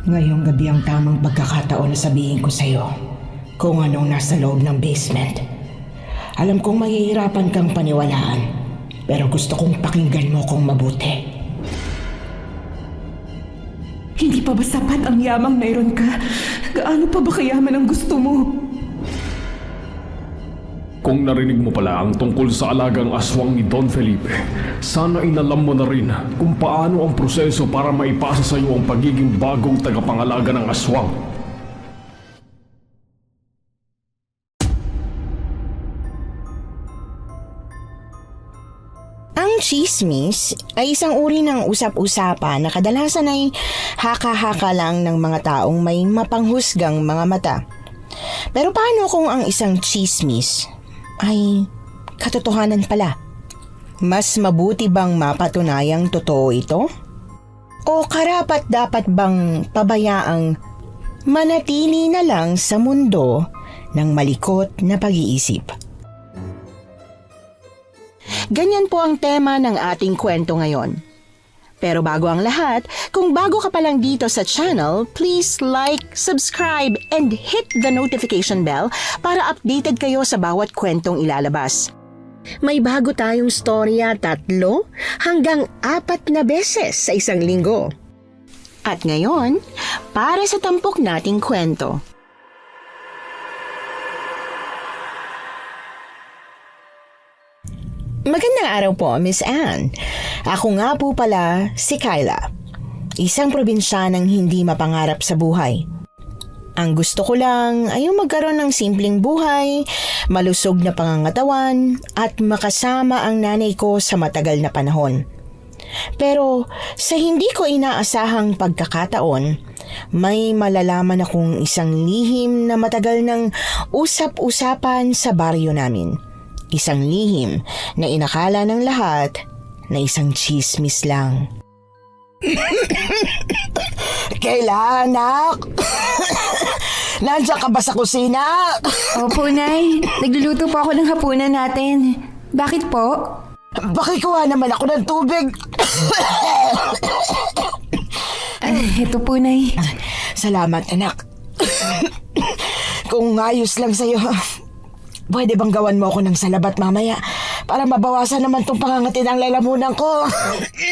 Ngayong gabi ang tamang pagkakataon na sabihin ko sa'yo kung anong nasa loob ng basement. Alam kong mahihirapan kang paniwalaan, pero gusto kong pakinggan mo kung mabuti. Hindi pa ba sapat ang yamang mayroon ka? Gaano pa ba kayaman ang gusto mo? Kung narinig mo pala ang tungkol sa alagang aswang ni Don Felipe, sana inalam mo na rin kung paano ang proseso para maipasa sa iyo ang pagiging bagong tagapangalaga ng aswang. Ang tsismis ay isang uri ng usap-usapan na kadalasan ay haka-haka lang ng mga taong may mapanghusgang mga mata. Pero paano kung ang isang tsismis ay katotohanan pala? Mas mabuti bang mapatunayang totoo ito? O karapat dapat bang pabayaang manatili na lang sa mundo ng malikot na pag-iisip? Ganyan po ang tema ng ating kwento ngayon. Pero bago ang lahat, kung bago ka pa lang dito sa channel, please like, subscribe, and hit the notification bell para updated kayo sa bawat kwentong ilalabas. May bago tayong storya 3 hanggang 4 na beses sa isang linggo. At ngayon, para sa tampok nating kwento. Magandang araw po, Miss Anne. Ako nga po pala si Kyla, isang probinsyanang hindi mapangarap sa buhay. Ang gusto ko lang ay yung magkaroon ng simpleng buhay, malusog na pangangatawan at makasama ang nanay ko sa matagal na panahon. Pero sa hindi ko inaasahang pagkakataon, may malalaman akong isang lihim na matagal ng usap-usapan sa baryo namin. Isang lihim na inakala ng lahat na isang tsismis lang. Kayla, anak! Nandiyan ka ba sa kusina? Opo, Nay. Nagluluto po ako ng hapunan natin. Bakit po? Pakikuha naman ako ng tubig. Ito po, Nay. Salamat, anak. Kung ayos lang sa'yo, pwede bang gawan mo ako ng salabat mamaya para mabawasan naman tong pangangati ng lalamunan ko?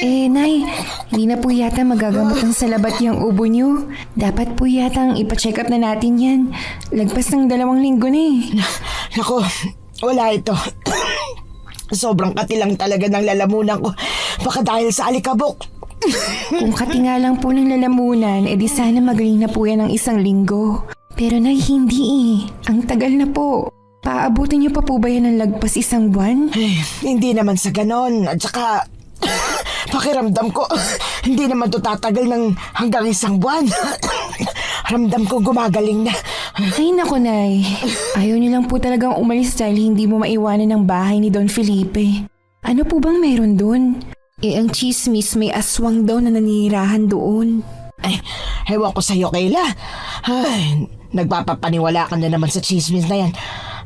Nay, hindi na po yata magagamot ang salabat yung ubo niyo. Dapat po yata ipa-check up na natin yan. Lagpas ng 2 linggo na eh. Naku, wala ito. Sobrang kati lang talaga ng lalamunan ko. Baka dahil sa alikabok. Kung kati nga lang po ng lalamunan, edi sana magaling na po yan ng 1 linggo. Pero Nay, hindi eh. Ang tagal na po. Paabutin niyo pa po ba yan ng lagpas 1 buwan? Hindi naman sa ganon. At saka, pakiramdam ko, hindi naman to tatagal ng hanggang 1 buwan. Ramdam ko gumagaling na. Ay naku, Nay. Ayaw niyo lang po talagang umalis dahil hindi mo maiwanan ang bahay ni Don Felipe. Ano po bang meron doon? Ang chismis may aswang daw na nanirahan doon. Ay, hewan ko sa'yo, Kayla. Ay, nagpapapaniwala ka na naman sa chismis na yan.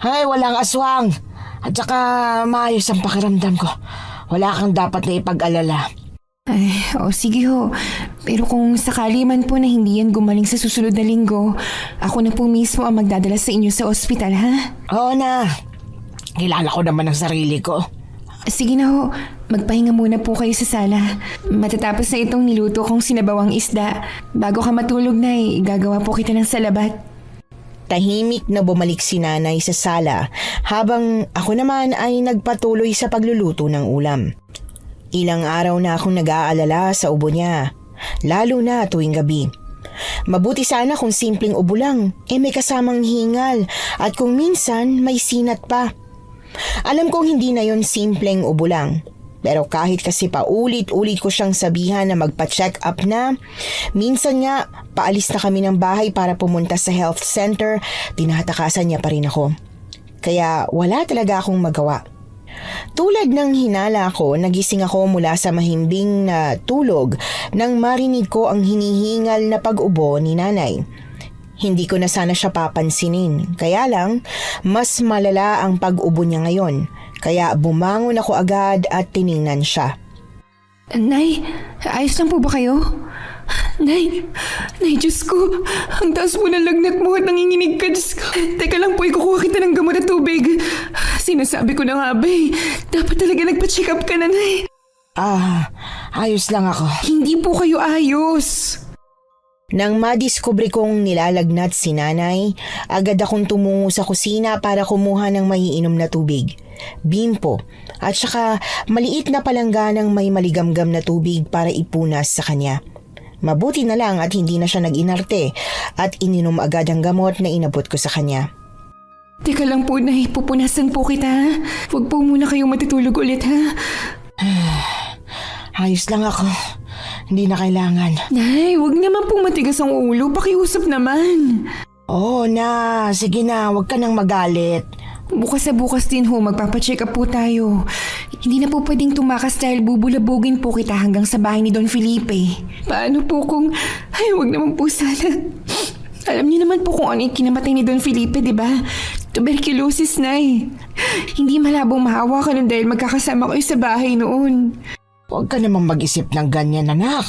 Ay, walang aswang. At saka maayos ang pakiramdam ko. Wala kang dapat na ipag-alala. Ay, sige ho. Pero kung sakali man po na hindi yan gumaling sa susunod na linggo, ako na po mismo ang magdadala sa inyo sa ospital, ha? Oo na. Kilala ko naman ang sarili ko. Sige na ho. Magpahinga muna po kayo sa sala. Matatapos na itong niluto kong sinabawang isda. Bago ka matulog, Nay, gagawa po kita ng salabat. Tahimik na bumalik si nanay sa sala habang ako naman ay nagpatuloy sa pagluluto ng ulam. Ilang araw na akong nag-aalala sa ubo niya, lalo na tuwing gabi. Mabuti sana kung simpleng ubo lang, may kasamang hingal at kung minsan may sinat pa. Alam kong hindi na yon simpleng ubo lang. Pero kahit kasi paulit-ulit ko siyang sabihan na magpa-check up na, minsan nga paalis na kami ng bahay para pumunta sa health center, tinatakasan niya pa rin ako. Kaya wala talaga akong magawa. Tulad ng hinala ko, nagising ako mula sa mahimbing na tulog nang marinig ko ang hinihingal na pag-ubo ni nanay. Hindi ko na sana siya papansinin, kaya lang mas malala ang pag-ubo niya ngayon. Kaya bumangon ako agad at tiningnan siya. Nay, ayos lang po ba kayo? Nay, Diyos ko. Ang taas mo ng lagnat mo at nanginginig ka, Diyos ko. Teka lang po, ikukuha kita ng gamot at tubig. Sinasabi ko na nga ba eh. Dapat talaga nagpa-check up ka na, Nay. Ayos lang ako. Hindi po kayo ayos. Nang madiskubre kong nilalagnat si nanay, agad akong tumungo sa kusina para kumuha ng maiinom na tubig, bimpo, at saka maliit na palangganang may maligamgam na tubig para ipunas sa kanya. Mabuti na lang at hindi na siya nag-inarte at ininom agad ang gamot na inabot ko sa kanya. Teka lang po, Nay. Pupunasan po kita. Huwag po muna kayong matutulog ulit, ha? Ayos lang ako. Hindi na kailangan. Nay, huwag naman pong matigas ang ulo. Pakiusap naman. Oo na, sige na, huwag ka nang magalit. Bukas sa bukas din ho, magpapacheck up po tayo. Hindi na po pwedeng tumakas dahil bubulabugin po kita hanggang sa bahay ni Don Felipe. Paano po kung... Ay, huwag naman po sana. Alam niyo naman po kung ano yung kinamatay ni Don Felipe, di ba? Tuberculosis, Nay. Hindi malabong mahawa ka nun dahil magkakasama kayo sa bahay noon. Huwag ka namang mag-isip ng ganyan, anak.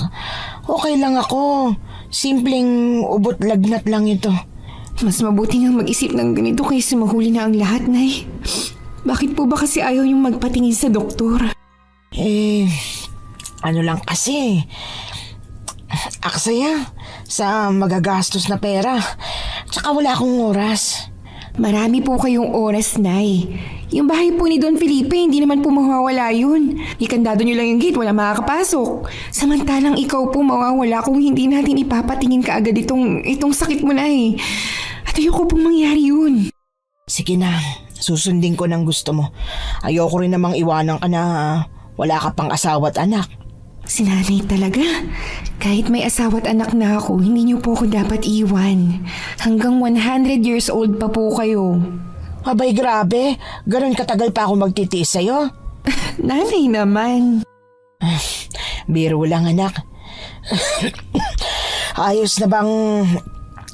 Okay lang ako. Simpleng ubot lagnat lang ito. Mas mabuti nang mag-isip ng ganito kaysa mahuli na ang lahat, Nay. Bakit po ba kasi ayaw niyong magpatingin sa doktor? Ano lang kasi. Aksaya sa magagastos na pera. Tsaka wala akong oras. Marami po kayong oras, Nay. Yung bahay po ni Don Felipe, hindi naman po mawawala yun. Ikandado niyo lang yung gate, wala makakapasok. Samantalang ikaw po mawawala kung hindi natin ipapatingin ka agad itong sakit mo, Nay. At ayoko pong mangyari yun. Sige na, susundin ko ng gusto mo. Ayoko rin namang iwanan ka na wala ka pang asawa at anak. Si Nanay talaga. Kahit may asawa at anak na ako, hindi niyo po ako dapat iwan. Hanggang 100 years old pa po kayo. Abay grabe, ganun katagal pa ako magtitiis sa'yo. Nanay naman. Biro lang anak. Ayos na bang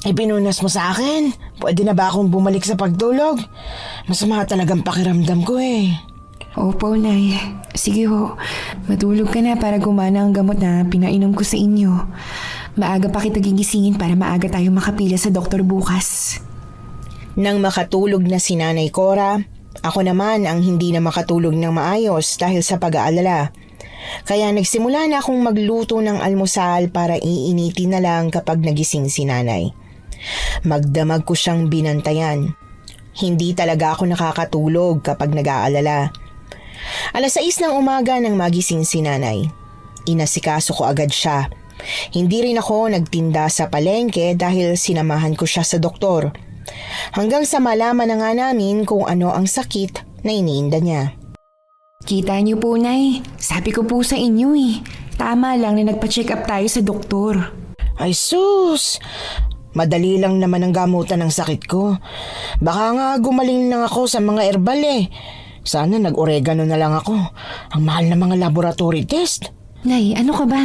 ipinunas mo sa akin? Pwede na ba akong bumalik sa pagtulog? Masama talagang pakiramdam ko eh. Opo, Nay. Sige ho. Matulog ka na para gumana ang gamot na pinainom ko sa inyo. Maaga pa kita gigisingin para maaga tayo makapila sa doktor bukas. Nang makatulog na si Nanay Cora, ako naman ang hindi na makatulog ng maayos dahil sa pag-aalala. Kaya nagsimula na akong magluto ng almusal para iinitin na lang kapag nagising si Nanay. Magdamag ko siyang binantayan. Hindi talaga ako nakakatulog kapag nag-aalala. 6:00 ng umaga nang magising si Nanay. Inasikaso ko agad siya. Hindi rin ako nagtinda sa palengke dahil sinamahan ko siya sa doktor. Hanggang sa malaman na nga namin kung ano ang sakit na iniinda niya. Kita niyo po, Nay. Sabi ko po sa inyo eh. Tama lang na nagpa-check up tayo sa doktor. Ay sus! Madali lang naman ang gamutan ng sakit ko. Baka nga gumaling lang ako sa mga herbal eh. Sana nag-oregano na lang ako. Ang mahal na mga laboratory test. Nay, ano ka ba?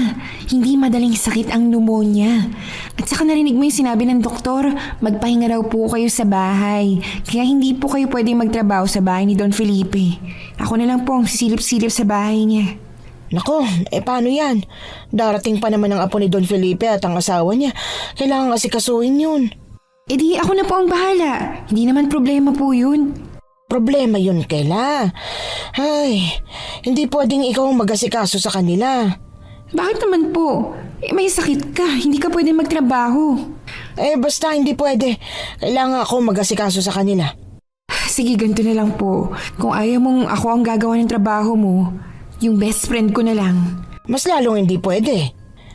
Hindi madaling sakit ang pneumonia. At saka narinig mo yung sinabi ng doktor, magpahinga raw po kayo sa bahay. Kaya hindi po kayo pwedeng magtrabaho sa bahay ni Don Felipe. Ako na lang po ang sisilip-silip sa bahay niya. Nako, paano yan? Darating pa naman ang apo ni Don Felipe at ang asawa niya. Kailangan asikasuhin yun. E di ako na po ang bahala. Hindi naman problema po yun. Problema yun, Kayla. Ay, hindi pwedeng ikaw ang mag-asikaso sa kanila. Bakit naman po? May sakit ka. Hindi ka pwedeng magtrabaho. Basta hindi pwede. Kailangan ako mag-asikaso sa kanila. Sige, ganito na lang po. Kung ayaw mong ako ang gagawa ng trabaho mo, yung best friend ko na lang. Mas lalong hindi pwede.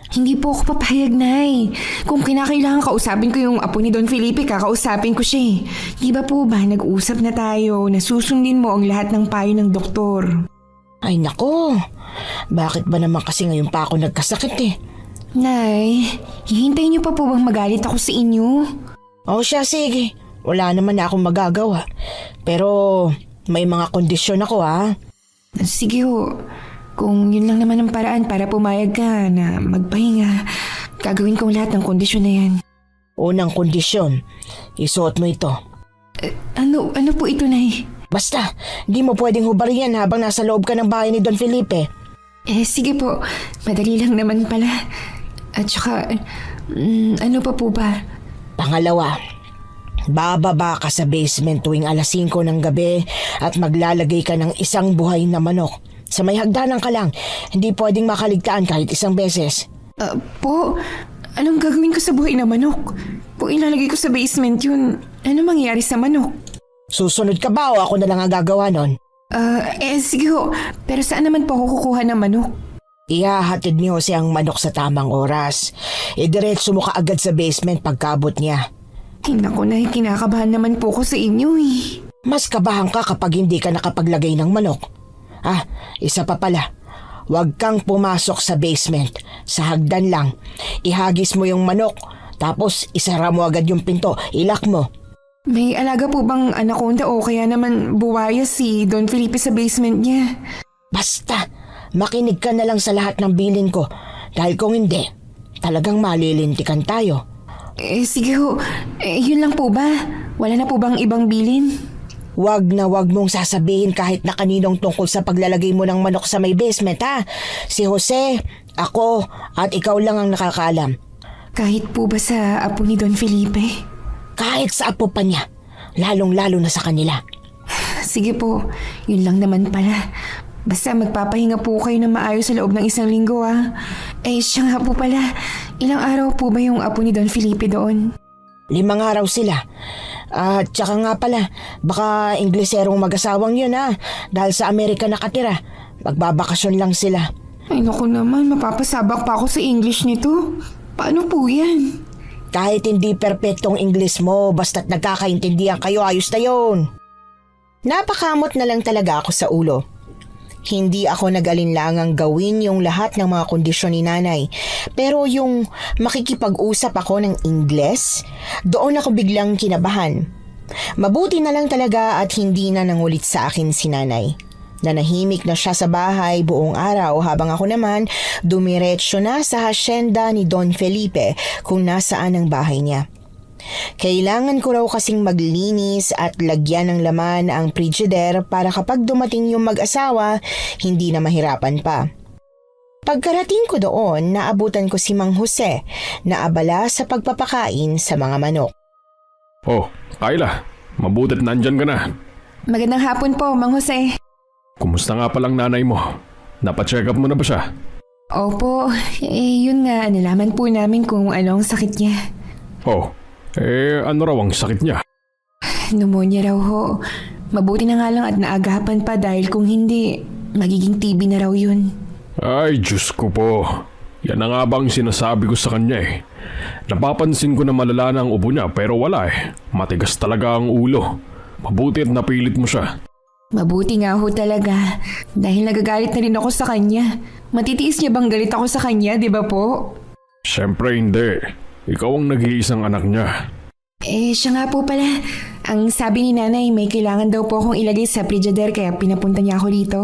Hindi po ako papayag, Nay. Kung kinakailangan kausapin ko yung apo ni Don Felipe, kakausapin ko siya eh. Di ba po ba nag-usap na tayo na susundin mo ang lahat ng payo ng doktor? Ay nako, bakit ba naman kasi ngayon pa ako nagkasakit eh? Nay, hihintayin niyo pa po bang magalit ako sa inyo? O siya, sige. Wala naman na akong magagawa. Pero may mga kondisyon ako ha. Sige ho. Kung yun lang naman ang paraan para pumayag ka na magpahinga, gagawin kong lahat ng kondisyon na yan. Unang kondisyon, isuot mo ito. Ano po ito, Nay? Basta, di mo pwedeng hubarin yan habang nasa loob ka ng bahay ni Don Felipe. Sige po. Madali lang naman pala. At saka, ano pa po ba? Pangalawa, bababa ka sa basement tuwing alas 5 ng gabi at maglalagay ka ng isang buhay na manok. Sa may hagdanan ka lang, hindi pwedeng makaligtaan kahit isang beses. Po, anong gagawin ko sa buhay na manok? Kung ilalagay ko sa basement yun, ano mangyayari sa manok? Susunod ka ba o ako na lang ang gagawa nun? Sige ho. Pero saan naman po ako kukuha ng manok? Ihahatid ni Jose ang manok sa tamang oras. Idiretso mo ka agad sa basement pagkabot niya. Naku na, kinakabahan naman po ko sa inyo eh. Mas kabahan ka kapag hindi ka nakapaglagay ng manok. Isa pa pala. Huwag kang pumasok sa basement. Sa hagdan lang. Ihagis mo yung manok. Tapos isara mo agad yung pinto. Ilak mo. May alaga po bang anaconda o kaya naman buwaya si Don Felipe sa basement niya? Basta, makinig ka na lang sa lahat ng bilin ko. Dahil kung hindi, talagang malilintikan tayo. Sige ho. Yun lang po ba? Wala na po bang ibang bilin? Wag na wag mong sasabihin kahit na kaninong tungkol sa paglalagay mo ng manok sa may basement, ha? Si Jose, ako, at ikaw lang ang nakakaalam. Kahit po ba sa apo ni Don Felipe? Kahit sa apo pa niya, lalong-lalo na sa kanila. Sige po, yun lang naman pala. Basta magpapahinga po kayo na maayos sa loob ng 1 linggo siya nga po pala. Ilang araw po ba yung apo ni Don Felipe doon? 5 araw sila. At tsaka nga pala, baka Ingleserong mag-asawang yun dahil sa Amerika nakatira. Magbabakasyon lang sila. Ay naku naman, mapapasabak pa ako sa English nito. Paano po yan? Kahit hindi perpektong Ingles mo, basta't nagkakaintindihan kayo, ayos na yun. Napakamot na lang talaga ako sa ulo. Hindi ako nag-alinlangang gawin yung lahat ng mga kondisyon ni nanay. Pero yung makikipag-usap ako ng Ingles, doon ako biglang kinabahan. Mabuti na lang talaga at hindi na nangulit sa akin si nanay. Nanahimik na siya sa bahay buong araw habang ako naman dumiretso na sa hasyenda ni Don Felipe kung nasaan ang bahay niya. Kailangan ko raw kasing maglinis at lagyan ng laman ang frigider para kapag dumating yung mag-asawa, hindi na mahirapan pa. Pagkarating ko doon, naabutan ko si Mang Jose na abala sa pagpapakain sa mga manok. Oh, Kayla, mabutit nandyan ka na. Magandang hapon po, Mang Jose. Kumusta nga palang nanay mo? Napacheck up mo na ba siya? Opo, yun nga, nalaman po namin kung ano ang sakit niya. Oh, ano raw ang sakit niya? Pneumonia raw ho. Mabuti na nga lang at naagapan pa dahil kung hindi, magiging TB na raw yun. Ay, Diyos ko po. Yan na nga bang sinasabi ko sa kanya Napapansin ko na malala na ang ubo niya pero wala Matigas talaga ang ulo. Mabuti at napilit mo siya. Mabuti nga ho talaga. Dahil nagagalit na rin ako sa kanya. Matitiis niya bang galit ako sa kanya, di ba po? Siyempre hindi. Ikaw ang nag-iisang anak niya. Siya nga po pala. Ang sabi ni nanay, may kailangan daw po akong ilagay sa frigider kaya pinapunta niya ako dito.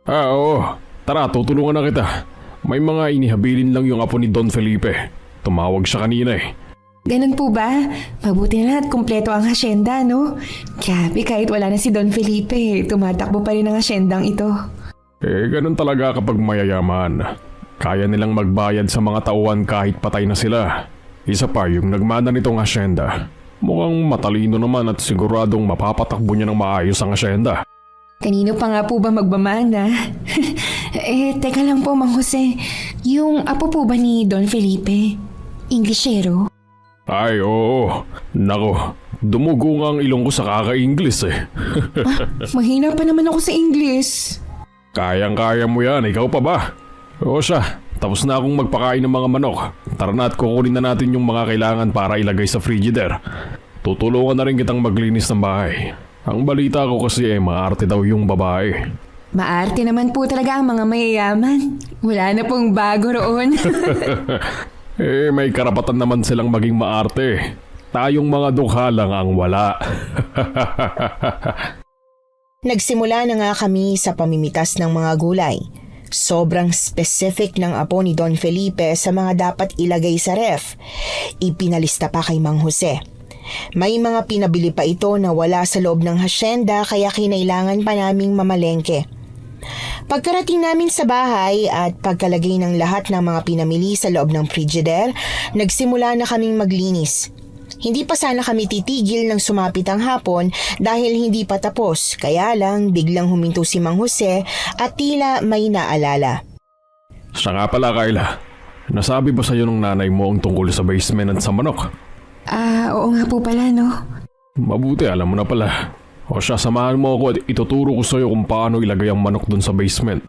Oo. Tara, tutulungan na kita. May mga inihabilin lang yung apo ni Don Felipe. Tumawag siya kanina Ganun po ba? Mabuti na at kumpleto ang hasyenda, no? Grabe, kahit wala na si Don Felipe, tumatakbo pa rin ang hasyendang ito. Ganun talaga kapag mayayaman. Kaya nilang magbayad sa mga tauhan kahit patay na sila. Isa pa yung nagmana nitong hasyenda. Mukhang matalino naman at siguradong mapapatakbo niya ng maayos ang hasyenda. Kanino pa nga po ba magmamana? Teka lang po, Mang Jose. Yung apo po ba ni Don Felipe? Inglesero? Ay, oo. Nako, dumugo nga ang ilong ko sa kaka-Ingles Mahina pa naman ako sa English. Kayang-kaya mo yan, ikaw pa ba? Oo siya, tapos na akong magpakain ng mga manok. Tara na at kukunin na natin yung mga kailangan para ilagay sa frigider. Tutulungan na rin kitang maglinis ng bahay. Ang balita ko kasi maarte daw yung babae. Maarte naman po talaga ang mga mayayaman. Wala na pong bago roon. May karapatan naman silang maging maarte. Tayong mga dukha lang ang wala. Nagsimula na nga kami sa pamimitas ng mga gulay. Sobrang specific ng apo ni Don Felipe sa mga dapat ilagay sa ref. Ipinalista pa kay Mang Jose. May mga pinabili pa ito na wala sa loob ng hasyenda kaya kinailangan pa naming mamalengke. Pagkarating namin sa bahay at pagkalagay ng lahat ng mga pinamili sa loob ng frigider, nagsimula na kaming maglinis. Hindi pa sana kami titigil nang sumapit ang hapon dahil hindi pa tapos, kaya lang biglang huminto si Mang Jose at tila may naalala. Siya nga pala, Kayla. Nasabi ba sa'yo ng nanay mo ang tungkol sa basement at sa manok? Oo nga po pala, no? Mabuti, alam mo na pala. O siya, samahan mo ako at ituturo ko sa'yo kung paano ilagay ang manok dun sa basement.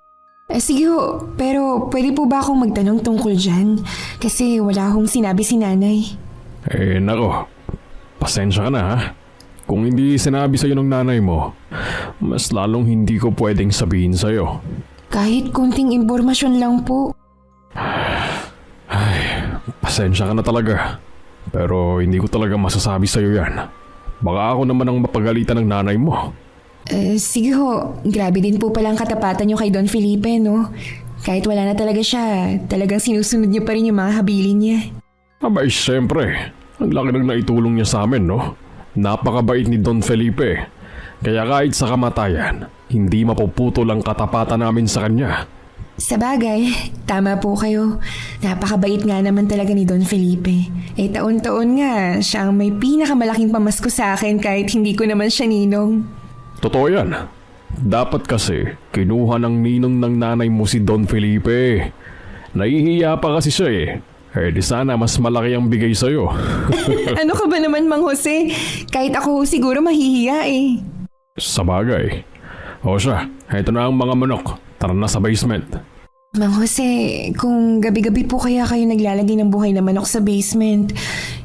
Sige ho, pero pwede po ba akong magtanong tungkol dyan? Kasi wala akong sinabi si nanay. Nako. Pasensya ka na, ha? Kung hindi sinabi sa'yo ng nanay mo, mas lalong hindi ko pwedeng sabihin sa'yo. Kahit konting impormasyon lang po. Pasensya ka na talaga. Pero hindi ko talaga masasabi sa'yo yan. Baka ako naman ang mapagalitan ng nanay mo. Sige ho, grabe din po palang katapatan niyo kay Don Felipe, no? Kahit wala na talaga siya, talagang sinusunod niyo pa rin yung mga habilin niya. Abay, siyempre. Ang laki ng naitulong niya sa amin, no? Napakabait ni Don Felipe. Kaya kahit sa kamatayan, hindi mapuputol ang katapatan namin sa kanya. Sa bagay, tama po kayo. Napakabait nga naman talaga ni Don Felipe. Taon-taon nga, siya ang may pinakamalaking pamasko sa akin kahit hindi ko naman siya ninong. Totoo yan. Dapat kasi, kinuha ng ninong ng nanay mo si Don Felipe. Nahihiya pa kasi siya di sana mas malaki ang bigay sa'yo. Ano ka ba naman, Mang Jose? Kahit ako siguro mahihiya Sa bagay. O siya, eto na ang mga manok. Tara na sa basement. Mang Jose, kung gabi-gabi po kaya kayo naglalagay ng buhay na manok sa basement,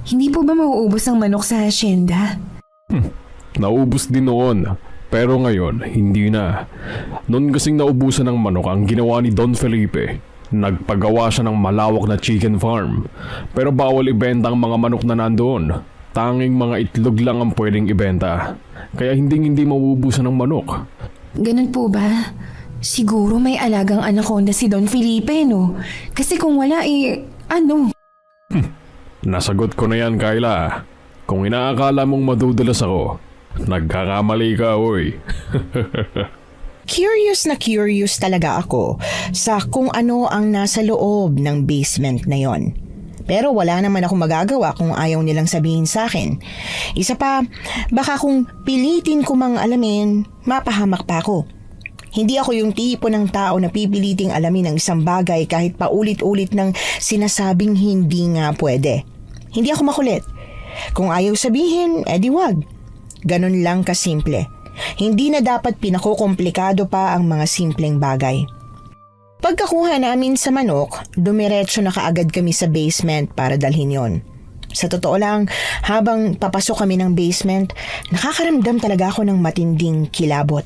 hindi po ba mauubos ang manok sa hasyenda? Naubos din noon. Pero ngayon, hindi na. Noon kasing naubusan ng manok ang ginawa ni Don Felipe. Nagpagawa siya ng malawak na chicken farm. Pero bawal ibenta ang mga manok na nandoon. Tanging mga itlog lang ang pwedeng ibenta. Kaya hindi mauubusan ng manok. Ganun po ba? Siguro may alagang anaconda si Don Felipe, no? Kasi kung wala, ano? Nasagot ko na yan, Kayla. Kung inaakala mong madudulas ako, nagkakamali ka, oy. Curious na curious talaga ako sa kung ano ang nasa loob ng basement na yon. Pero wala naman akong magagawa kung ayaw nilang sabihin sa akin. Isa pa, baka kung pilitin ko mang alamin, mapahamak pa ako. Hindi ako yung tipo ng tao na pipiliting alamin ang isang bagay kahit paulit-ulit ng sinasabing hindi nga pwede. Hindi ako makulit. Kung ayaw sabihin, edi wag. Ganon lang kasimple. Hindi na dapat pinakukomplikado pa ang mga simpleng bagay. Pagkakuha namin sa manok, dumiretso na kaagad kami sa basement para dalhin yon. Sa totoo lang, habang papasok kami ng basement, nakakaramdam talaga ako ng matinding kilabot.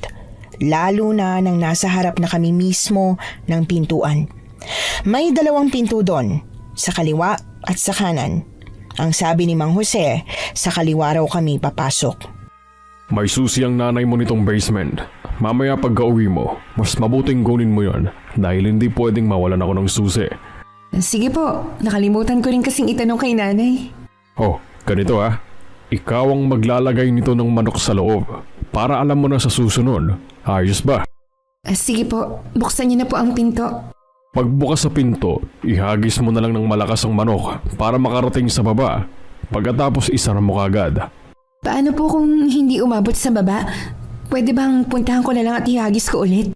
Lalo na nang nasa harap na kami mismo ng pintuan. May 2 pinto doon, sa kaliwa at sa kanan. Ang sabi ni Mang Jose, sa kaliwa raw kami papasok. May susi ang nanay mo nitong basement. Mamaya pagka-uwi mo, mas mabuting kunin mo yon dahil hindi pwedeng mawalan ako ng susi. Sige po, nakalimutan ko rin kasing itanong kay nanay. Oh, ganito Ikaw ang maglalagay nito ng manok sa loob para alam mo na sa susunod. Ayos ba? Sige po, buksan niyo na po ang pinto. Pagbukas sa pinto, ihagis mo na lang ng malakas ang manok para makarating sa baba. Pagkatapos isara mo kagad. Paano po kung hindi umabot sa baba? Pwede bang puntahan ko na lang at ihagis ko ulit?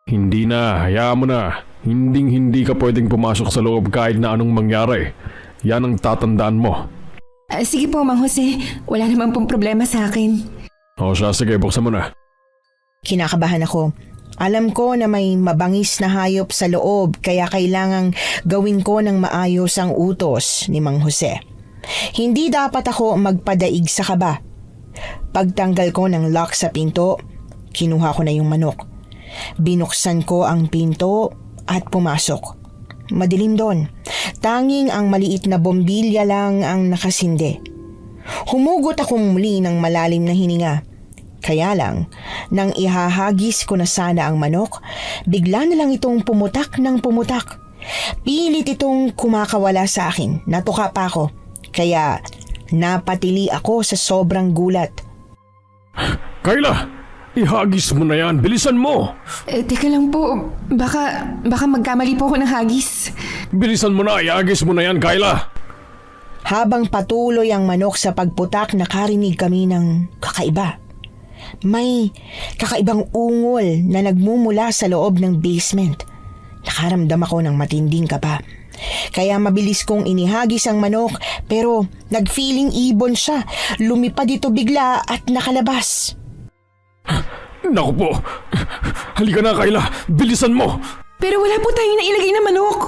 Hindi na, hayaan mo na. Hindi ka pwedeng pumasok sa loob kahit na anong mangyari. Yan ang tatandaan mo. Sige po, Mang Jose. Wala naman pong problema sa akin. O siya, sige, buksan mo na. Kinakabahan ako. Alam ko na may mabangis na hayop sa loob kaya kailangang gawin ko ng maayos ang utos ni Mang Jose. Hindi dapat ako magpadaig sa kaba. Pagtanggal ko ng lock sa pinto, kinuha ko na yung manok. Binuksan ko ang pinto at pumasok. Madilim doon. Tanging ang maliit na bombilya lang ang nakasindi. Humugot ako muli ng malalim na hininga. Kaya lang, nang ihahagis ko na sana ang manok, bigla na lang itong pumutak ng pumutak. Pilit itong kumakawala sa akin. Natuka pa ako. Kaya napatili ako sa sobrang gulat. Kayla! Ihagis mo na yan, bilisan mo! Teka lang po, baka magkamali po ako ng hagis. Bilisan mo na, ihagis mo na yan, Kyla! Habang patuloy ang manok sa pagputak, nakarinig kami ng kakaiba. May kakaibang ungol na nagmumula sa loob ng basement. Nakaramdam ako ng matinding kaba. Kaya mabilis kong inihagis ang manok, pero nag-feeling ibon siya. Lumipad ito bigla at nakalabas. Naku po! Halika na, Kyla! Bilisan mo! Pero wala po tayo na ilagay na manok.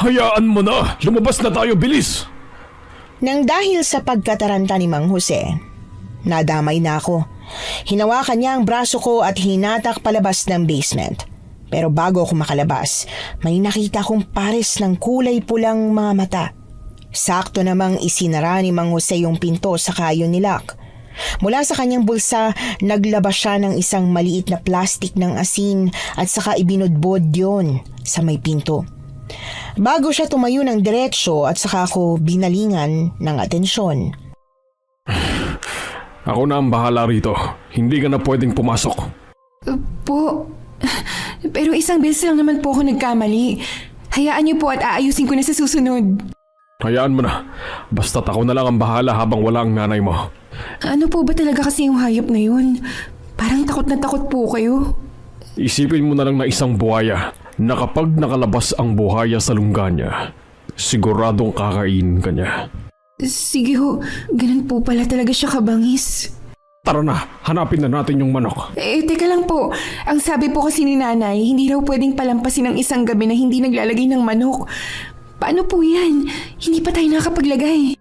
Hayaan mo na! Lumabas na tayo, bilis! Nang dahil sa pagkataranta ni Mang Jose, nadamay na ako. Hinawakan niya ang braso ko at hinatak palabas ng basement. Pero bago ako makalabas, may nakita kong pares ng kulay pulang mga mata. Sakto namang isinara ni Mang Jose yung pinto sa kayo ni Lak. Mula sa kanyang bulsa, naglabas siya ng isang maliit na plastik ng asin at saka ibinudbod yon sa may pinto. Bago siya tumayo ng diretsyo at saka ako binalingan ng atensyon. Ako na ang bahala rito. Hindi ka na pwedeng pumasok. Po, pero isang beses lang naman po ako nagkamali. Hayaan niyo po at aayusin ko na sa susunod. Hayaan mo na. Basta't ako na lang ang bahala habang wala ang nanay mo. Ano po ba talaga kasi yung hayop na yun? Parang takot na takot po kayo. Isipin mo na lang na isang buhaya na kapag nakalabas ang buhaya sa lungga niya, siguradong kakainin ka niya. Sige ho, ganun po pala talaga siya kabangis. Tara na, hanapin na natin yung manok. Teka lang po. Ang sabi po kasi ni nanay, hindi raw pwedeng palampasin ng isang gabi na hindi naglalagay ng manok. Paano po yan? Hindi pa tayo nakapaglagay.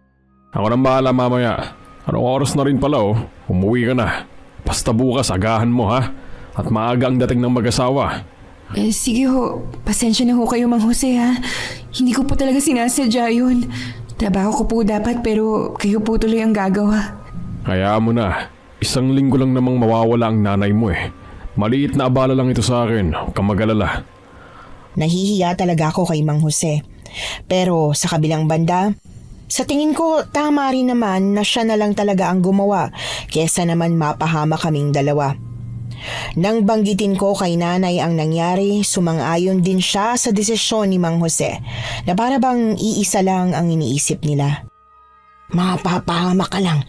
Ako nang bahala mamaya. Anong oras na rin pala oh. Umuwi ka na. Basta bukas agahan mo ha. At maaga ang dating ng mag-asawa. Sige ho, pasensya na ho kayo Mang Jose ha. Hindi ko po talaga sinasadya yun. Trabaho ko po dapat pero kayo po tuloy ang gagawa. Kaya mo na. Isang linggo lang namang mawawala ang nanay mo eh. Maliit na abala lang ito sa akin. Huwag kang mag-alala. Nahihiya talaga ako kay Mang Jose. Pero sa kabilang banda, sa tingin ko tama rin naman na siya na lang talaga ang gumawa kesa naman mapahama kaming dalawa. Nang banggitin ko kay nanay ang nangyari, sumang-ayon din siya sa desisyon ni Mang Jose na para bang iisa lang ang iniisip nila. Mapapahama ka lang.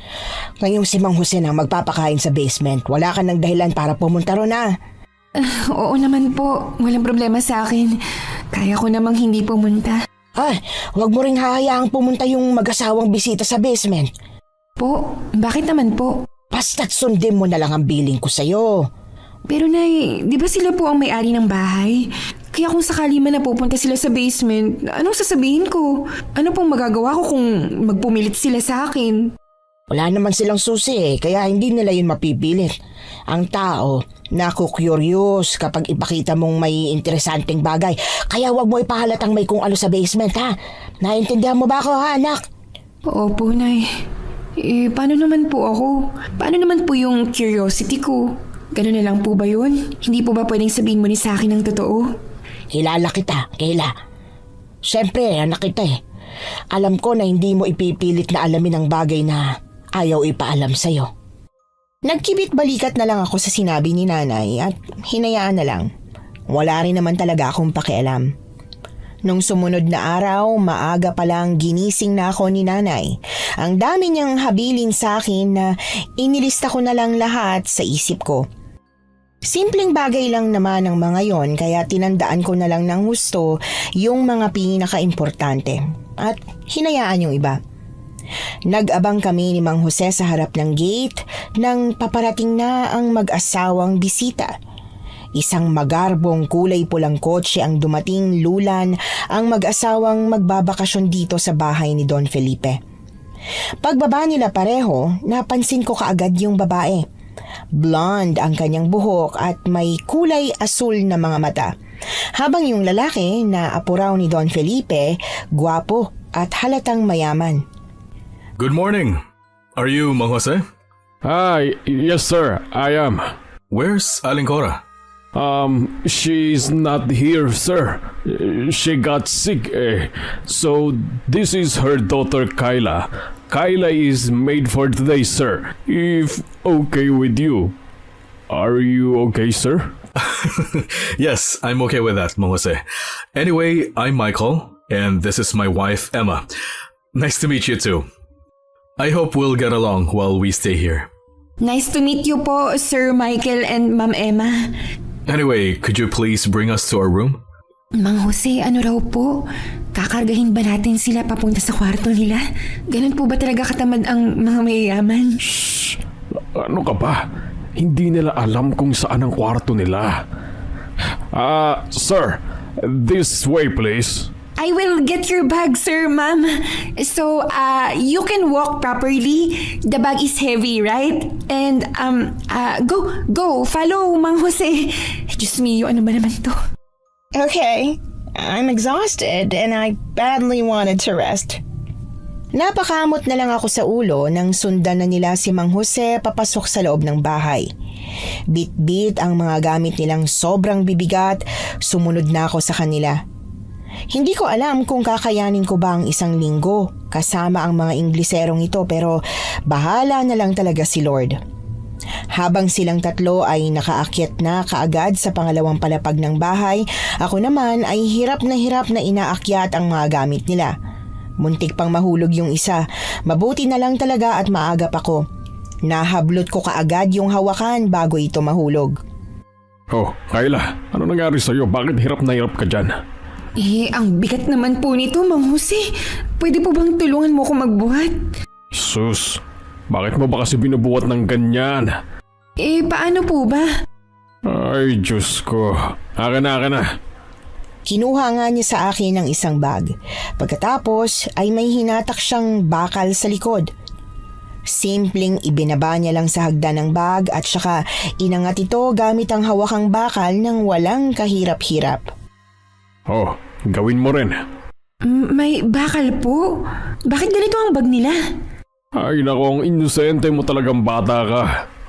Ngayong si Mang Jose na magpapakain sa basement. Wala ka ng dahilan para pumunta ron na. Oo naman po, walang problema sa akin. Kaya ko namang hindi pumunta. Ay, huwag mo ring hahayaang pumunta yung mag-asawang bisita sa basement. Po, bakit naman po? Basta't sundin mo na lang ang billing ko sa'yo. Pero nay, di ba sila po ang may-ari ng bahay? Kaya kung sakali man napupunta sila sa basement, anong sasabihin ko? Ano pong magagawa ko kung magpumilit sila sa akin? Wala naman silang susi kaya hindi nila yun mapipilit. Ang tao, naku-curious kapag ipakita mong may interesanteng bagay. Kaya wag mo ipahalatang may kung ano sa basement ha. Naintindihan mo ba ako ha anak? Opo, nay. Paano naman po ako? Paano naman po yung curiosity ko? Ganun na lang po ba yun? Hindi po ba pwedeng sabihin mo ni sa akin ng totoo? Kilala kita, Kayla. Siyempre, anak kita eh. Alam ko na hindi mo ipipilit na alamin ang bagay na ayaw ipaalam sa'yo. Nagkibit balikat na lang ako sa sinabi ni nanay at hinayaan na lang. Wala rin naman talaga akong pakialam. Nung sumunod na araw, maaga pa lang ginising na ako ni nanay. Ang dami niyang habilin sa akin na inilista ko na lang lahat sa isip ko. Simpleng bagay lang naman ang mga yon kaya tinandaan ko na lang ng husto yung mga pinaka-importante at hinayaan yung iba. Nag-abang kami ni Mang Jose sa harap ng gate nang paparating na ang mag-asawang bisita. Isang magarbong kulay pulang kotse ang dumating lulan ang mag-asawang magbabakasyon dito sa bahay ni Don Felipe. Pagbaba nila pareho, napansin ko kaagad yung babae. Blonde ang kanyang buhok at may kulay asul na mga mata. Habang yung lalaki na apo raw ni Don Felipe, gwapo at halatang mayaman. Good morning. Are you Mang Jose? Hi, yes sir, I am. Where's Aling Cora? She's not here, sir. She got sick, So, this is her daughter, Kyla. Kyla is made for today, sir. If okay with you. Are you okay, sir? Yes, I'm okay with that, Mang Jose. Anyway, I'm Michael, and this is my wife, Emma. Nice to meet you too. I hope we'll get along while we stay here. Nice to meet you po, Sir Michael and Ma'am Emma. Anyway, could you please bring us to our room? Mang Jose, ano raw po? Kakargahin ba natin sila papunta sa kwarto nila? Ganun po ba talaga katamad ang mga mayayaman? Ano ka ba? Hindi nila alam kung saan ang kwarto nila. Sir, this way please. I will get your bag, sir, ma'am. So, you can walk properly. The bag is heavy, right? And, go, follow, Mang Jose. Diyos mio, ano ba naman to? Okay, I'm exhausted and I badly wanted to rest. Napakamot na lang ako sa ulo nang sundan na nila si Mang Jose papasok sa loob ng bahay. Bit-bit ang mga gamit nilang sobrang bibigat, sumunod na ako sa kanila. Hindi ko alam kung kakayanin ko ba ang isang linggo kasama ang mga Ingleserong ito pero bahala na lang talaga si Lord. Habang silang tatlo ay nakaakyat na kaagad sa pangalawang palapag ng bahay, ako naman ay hirap na inaakyat ang mga gamit nila. Muntik pang mahulog yung isa, mabuti na lang talaga at maagap ako. Nahablot ko kaagad yung hawakan bago ito mahulog. Oh, Kayla, ano nangyari sa'yo? Bakit hirap na hirap ka dyan? Ang bigat naman po nito, Mang Jose. Pwede po bang tulungan mo ko magbuhat? Sus, bakit mo ba kasi binubuhat ng ganyan? Paano po ba? Ay, Diyos ko. Akin na. Kinuha nga niya sa akin ng isang bag. Pagkatapos ay may hinatak siyang bakal sa likod. Simpleng ibinaba niya lang sa hagdan ng bag at saka inangat ito gamit ang hawakang bakal ng walang kahirap-hirap. Oh, gawin mo rin. May bakal po? Bakit ganito ang bag nila? Ay nako, ang inosente mo talagang bata ka.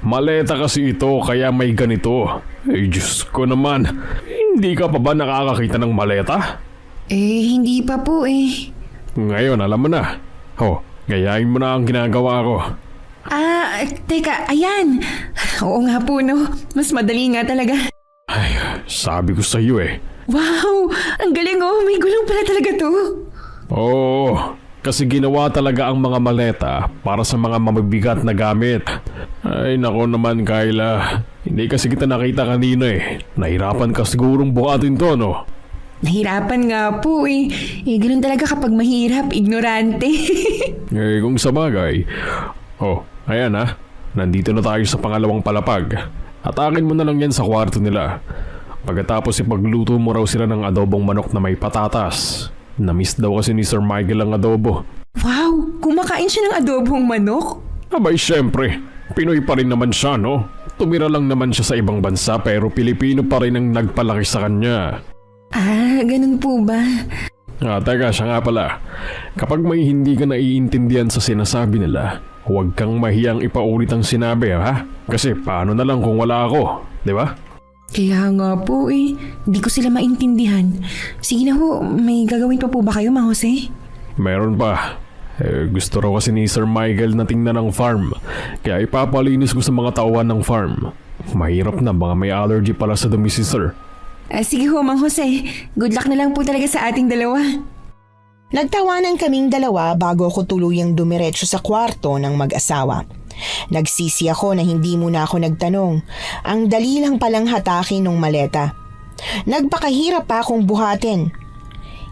Maleta kasi ito kaya may ganito. Ay Diyos ko naman, hindi ka pa ba nakakakita ng maleta? Hindi pa po Ngayon alam mo na. Oh, gayahin mo na ang ginagawa ko. Teka, ayan. Oo nga po no, mas madali nga talaga. Ay, sabi ko sa iyo Wow, ang galing may gulong pala talaga to. Oo, kasi ginawa talaga ang mga maleta para sa mga mabibigat na gamit. Ay nako naman Kayla, hindi kasi kita nakita kanina Nahirapan ka sigurong buhatin to no? Nahirapan nga po ganun talaga kapag mahirap, ignorante. Kung sa bagay. Oh, ayan nandito na tayo sa pangalawang palapag. Atakin mo na lang yan sa kwarto nila. Pagkatapos ipagluto mo raw sila ng adobong manok na may patatas. Namiss daw kasi ni Sir Michael ang adobo. Wow, kumakain siya ng adobong manok? Abay syempre, Pinoy pa rin naman siya no? Tumira lang naman siya sa ibang bansa pero Pilipino pa rin ang nagpalaki sa kanya. Ganun po ba? Teka, siya nga pala. Kapag may hindi ka naiintindihan sa sinasabi nila, huwag kang mahiyang ipaulit ang sinabi Kasi paano na lang kung wala ako, di ba? Kaya nga po Hindi ko sila maintindihan. Sige na ho, may gagawin pa po ba kayo, Mang Jose? Meron pa. Gusto raw kasi ni Sir Michael na tingnan ang farm. Kaya ipapalinis ko sa mga tauhan ng farm. Mahirap na, mga may allergy pala sa dumi si Sir. Sige ho, Mang Jose. Good luck na lang po talaga sa ating dalawa. Nagtawanan kaming dalawa bago ako tuluyang dumiretso sa kwarto ng mag-asawa. Nagsisi ako na hindi muna ako nagtanong. Ang dali lang palang hatakin ng maleta. Nagpakahirap pa akong buhatin.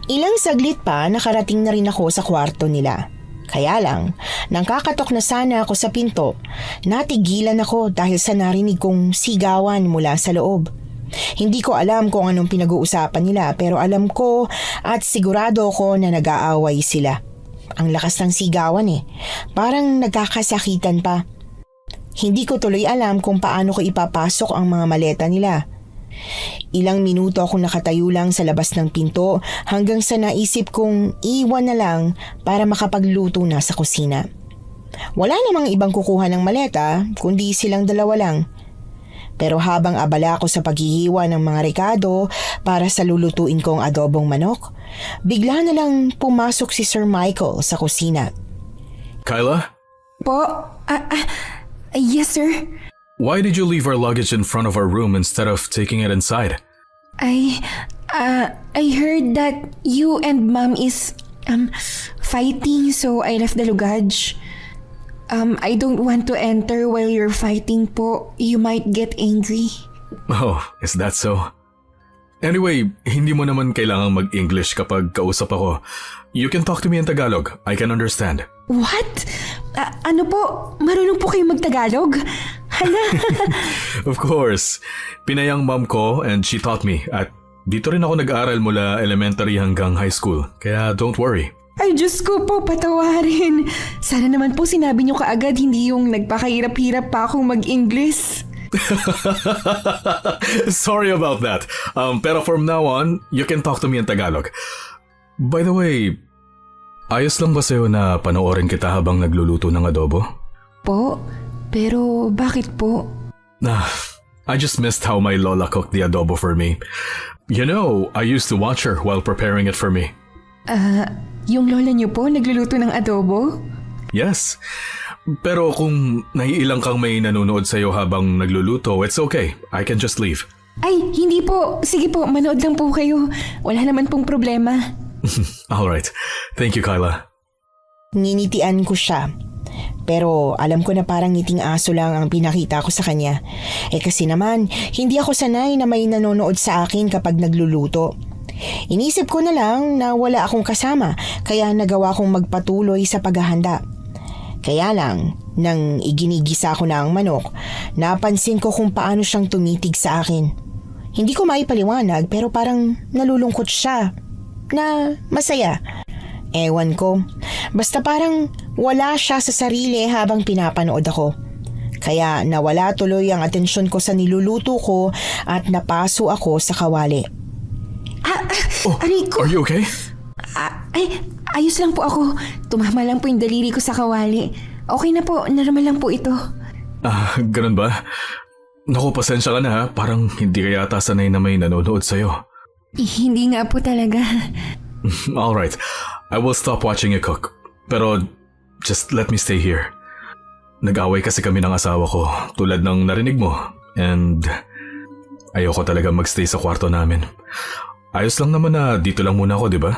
Ilang saglit pa nakarating na rin ako sa kwarto nila. Kaya lang, nang kakatok na sana ako sa pinto, natigilan ako dahil sa narinig kong sigawan mula sa loob. Hindi ko alam kung anong pinag-uusapan nila pero alam ko at sigurado ko na nag-aaway sila. Ang lakas ng sigawan parang nagkakasakitan pa. Hindi ko tuloy alam kung paano ko ipapasok ang mga maleta nila. Ilang minuto akong nakatayo lang sa labas ng pinto hanggang sa naisip kong iwan na lang para makapagluto na sa kusina. Wala namang ibang kukuha ng maleta kundi silang dalawa lang. Pero habang abala ako sa paghihiwa ng mga rekado para sa lulutuin kong adobong manok, bigla na lang pumasok si Sir Michael sa kusina. Kyla? Po? Yes, sir. Why did you leave our luggage in front of our room instead of taking it inside? I heard that you and Mom is, fighting, so I left the luggage. I don't want to enter while you're fighting po. You might get angry. Oh, is that so? Anyway, hindi mo naman kailangang mag-English kapag kausap ako. You can talk to me in Tagalog. I can understand. What? Ano po? Marunong po kayo mag-Tagalog? Hala! Of course. Pinayang mom ko and she taught me at dito rin ako nag-aral mula elementary hanggang high school. Kaya don't worry. Ay, Diyos ko po, patawarin. Sana naman po sinabi niyo kaagad, hindi yung nagpakahirap-hirap pa akong mag-English. Sorry about that. Pero from now on, you can talk to me in Tagalog. By the way, ayos lang ba sa'yo na panoorin kita habang nagluluto ng adobo? Po? Pero bakit po? I just missed how my lola cooked the adobo for me. You know, I used to watch her while preparing it for me. Yung lola niyo po nagluluto ng adobo? Yes. Pero kung naiilang kang may nanonood sa'yo habang nagluluto, it's okay. I can just leave. Ay, hindi po. Sige po, manood lang po kayo. Wala naman pong problema. Alright. Thank you, Kyla. Nginitian ko siya. Pero alam ko na parang ngiting aso lang ang pinakita ko sa kanya. Kasi naman, hindi ako sanay na may nanonood sa akin kapag nagluluto. Inisip ko na lang na wala akong kasama, kaya nagawa kong magpatuloy sa paghahanda. Kaya lang, nang iginigisa ko na ang manok, napansin ko kung paano siyang tumitig sa akin. Hindi ko maipaliwanag pero parang nalulungkot siya, na masaya. Ewan ko, basta parang wala siya sa sarili habang pinapanood ako. Kaya nawala tuloy ang atensyon ko sa niluluto ko at napaso ako sa kawali. Aray ko! Are you okay? Ay, ayos lang po ako. Tumama lang po yung daliri ko sa kawali. Okay na po, normal lang po ito. Ganun ba? Naku, pasensya ka na ha. Parang hindi ka yata sanay na may nanonood sa'yo. Hindi nga po talaga. Alright, I will stop watching you cook. Pero just let me stay here. Nag-away kasi kami ng asawa ko tulad ng narinig mo. And ayoko talaga magstay sa kwarto namin. Ayos lang naman na dito lang muna ako, di ba?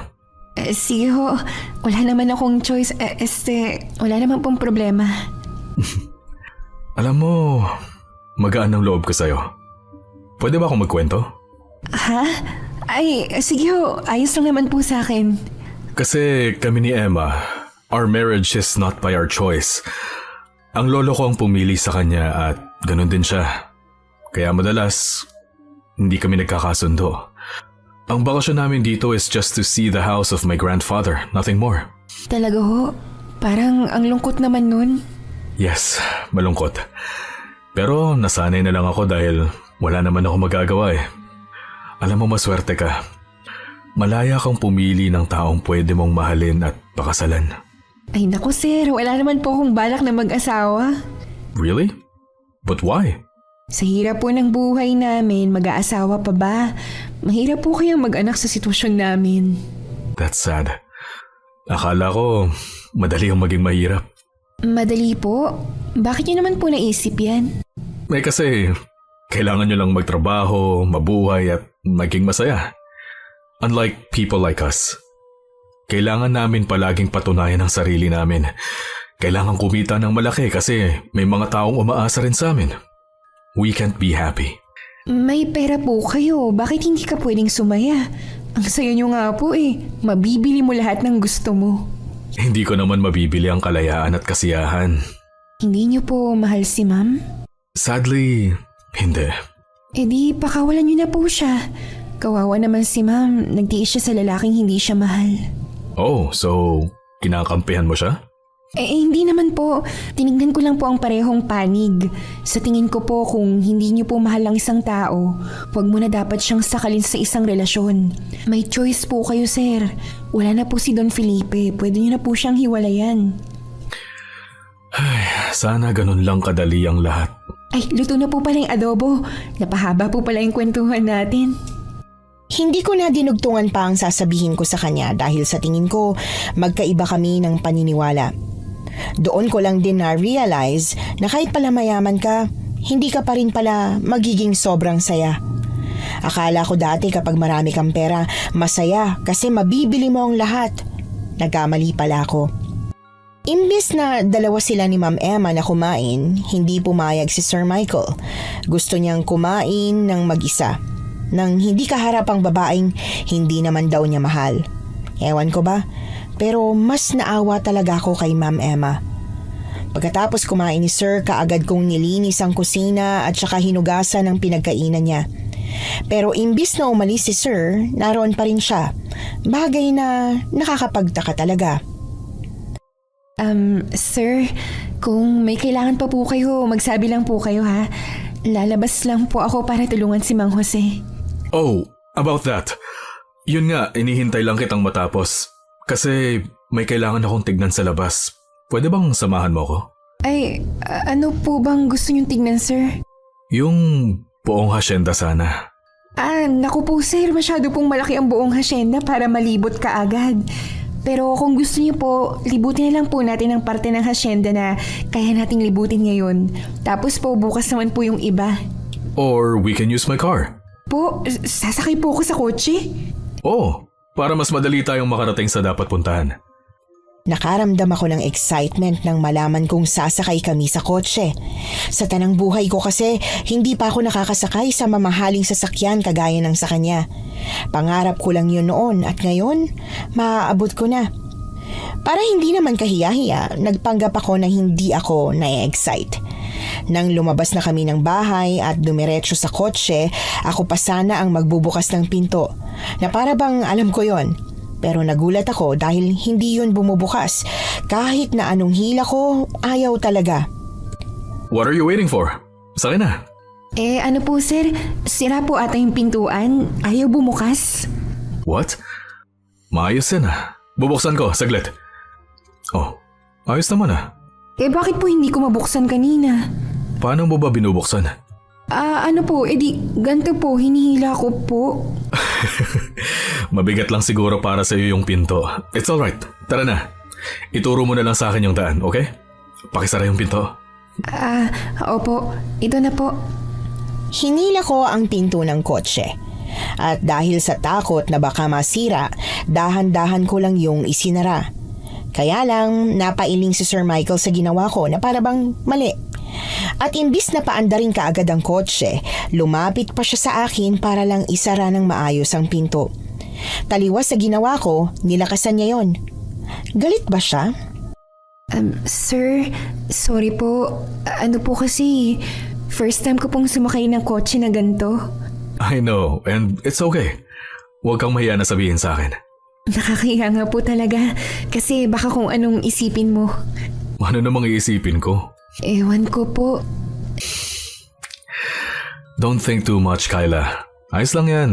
Sige ho, wala naman akong choice. Wala naman pong problema. Alam mo, magaan ang loob ko sa'yo. Pwede ba akong magkwento? Ha? Ay, sige ho, ayos lang naman po sa akin. Kasi kami ni Emma, our marriage is not by our choice. Ang lolo ko ang pumili sa kanya at ganun din siya. Kaya madalas, hindi kami nagkakasundo. Ang bakasyon namin dito is just to see the house of my grandfather, nothing more. Talaga ho? Parang ang lungkot naman nun. Yes, malungkot. Pero nasanay na lang ako dahil wala naman ako magagawa eh. Alam mo, maswerte ka. Malaya kang pumili ng taong pwede mong mahalin at pakasalan. Ay naku sir, wala naman po akong balak na mag-asawa. Really? But why? Sa hirap po ng buhay namin, mag-aasawa pa ba? Mahirap po kayang mag-anak sa sitwasyon namin. That's sad. Akala ko, madali ang maging mahirap. Madali po? Bakit niyo naman po naisip yan? Kasi, kailangan nyo lang magtrabaho, mabuhay at maging masaya. Unlike people like us. Kailangan namin palaging patunayan ang sarili namin. Kailangan kumita ng malaki kasi may mga taong umaasa rin sa amin. We can't be happy. May pera po kayo. Bakit hindi ka pwedeng sumaya? Ang sayo nyo nga po eh. Mabibili mo lahat ng gusto mo. Hindi ko naman mabibili ang kalayaan at kasiyahan. Hindi nyo po mahal si ma'am? Sadly, hindi. E di, pakawalan nyo na po siya. Kawawa naman si ma'am. Nagtiis siya sa lalaking hindi siya mahal. Oh, so kinakampihan mo siya? Hindi naman po. Tinignan ko lang po ang parehong panig. Sa tingin ko po kung hindi niyo po mahal ang isang tao, huwag mo na dapat siyang sakalin sa isang relasyon. May choice po kayo, sir. Wala na po si Don Felipe. Pwede niyo na po siyang hiwalayan. Ay, sana ganun lang kadali ang lahat. Ay, luto na po pala yung adobo. Napahaba po pala yung kwentuhan natin. Hindi ko na dinugtungan pa ang sasabihin ko sa kanya dahil sa tingin ko magkaiba kami ng paniniwala. Doon ko lang din na-realize na kahit pala mayaman ka, hindi ka pa rin pala magiging sobrang saya. Akala ko dati kapag marami kang pera, masaya kasi mabibili mo ang lahat. Nagkamali pala ako. Imbes na dalawa sila ni Ma'am Emma na kumain, hindi pumayag si Sir Michael. Gusto niyang kumain ng mag-isa, nang hindi kaharap ang babaeng hindi naman daw niya mahal. Ewan ko ba, pero mas naawa talaga ako kay Ma'am Emma. Pagkatapos kumain ni Sir, kaagad kong nilinis ang kusina at saka hinugasan ang pinagkainan niya. Pero imbis na umalis si Sir, naroon pa rin siya. Bagay na nakakapagtaka talaga. Sir, kung may kailangan pa po kayo, magsabi lang po kayo ha. Lalabas lang po ako para tulungan si Mang Jose. Oh, about that. Yun nga, inihintay lang kitang matapos. Kasi may kailangan akong tignan sa labas. Pwede bang samahan mo ko? Ay, ano po bang gusto niyong tignan, sir? Yung buong hasyenda sana. Naku po sir, masyado pong malaki ang buong hasyenda para malibot ka agad. Pero kung gusto niyo po, libutin na lang po natin ang parte ng hasyenda na kaya nating libutin ngayon. Tapos po, bukas naman po yung iba. Or we can use my car. Po, sasakay po ako sa kotse? Oh, para mas madali tayong makarating sa dapat puntahan. Nakaramdam ako ng excitement nang malaman kong sasakay kami sa kotse. Sa tanang buhay ko kasi, hindi pa ako nakakasakay sa mamahaling sasakyan kagaya ng sa kanya. Pangarap ko lang yun noon at ngayon, maaabot ko na. Para hindi naman kahiya-hiya, nagpanggap ako na hindi ako na-excite. Nang lumabas na kami ng bahay at dumiretso sa kotse, ako pa sana ang magbubukas ng pinto. Na para bang alam ko yon. Pero nagulat ako dahil hindi yun bumubukas. Kahit na anong hila ko, ayaw talaga. What are you waiting for? Sakay na. Ano po sir, sira po ata yung pintuan. Ayaw bumukas. What? Maayos yan ah. Bubuksan ko, saglit. Oh, ayos naman ah. Bakit po hindi ko mabuksan kanina? Paano mo ba binubuksan? Ano po, ganito po, hinihila ko po. Mabigat lang siguro para sa iyo yung pinto. It's alright. Tara na. Ituro mo na lang sa akin yung daan, okay? Pakisara yung pinto. Opo. Ito na po. Hinila ko ang pinto ng kotse. At dahil sa takot na baka masira, dahan-dahan ko lang yung isinara. Kaya lang, napailing si Sir Michael sa ginawa ko na para bang mali. At imbis na paandarin kaagad ang kotse, lumapit pa siya sa akin para lang isara ng maayos ang pinto. Taliwas sa ginawa ko, nilakasan niya yon. Galit ba siya? Sir, sorry po. Ano po kasi, first time ko pong sumakay ng kotse na ganito. I know, and it's okay. Huwag kang mahiya na sabihin sa akin. Nakakahiya nga po talaga kasi baka kung anong isipin mo. Ano namang iisipin ko? Ewan ko po. Don't think too much, Kyla. Ayos lang yan.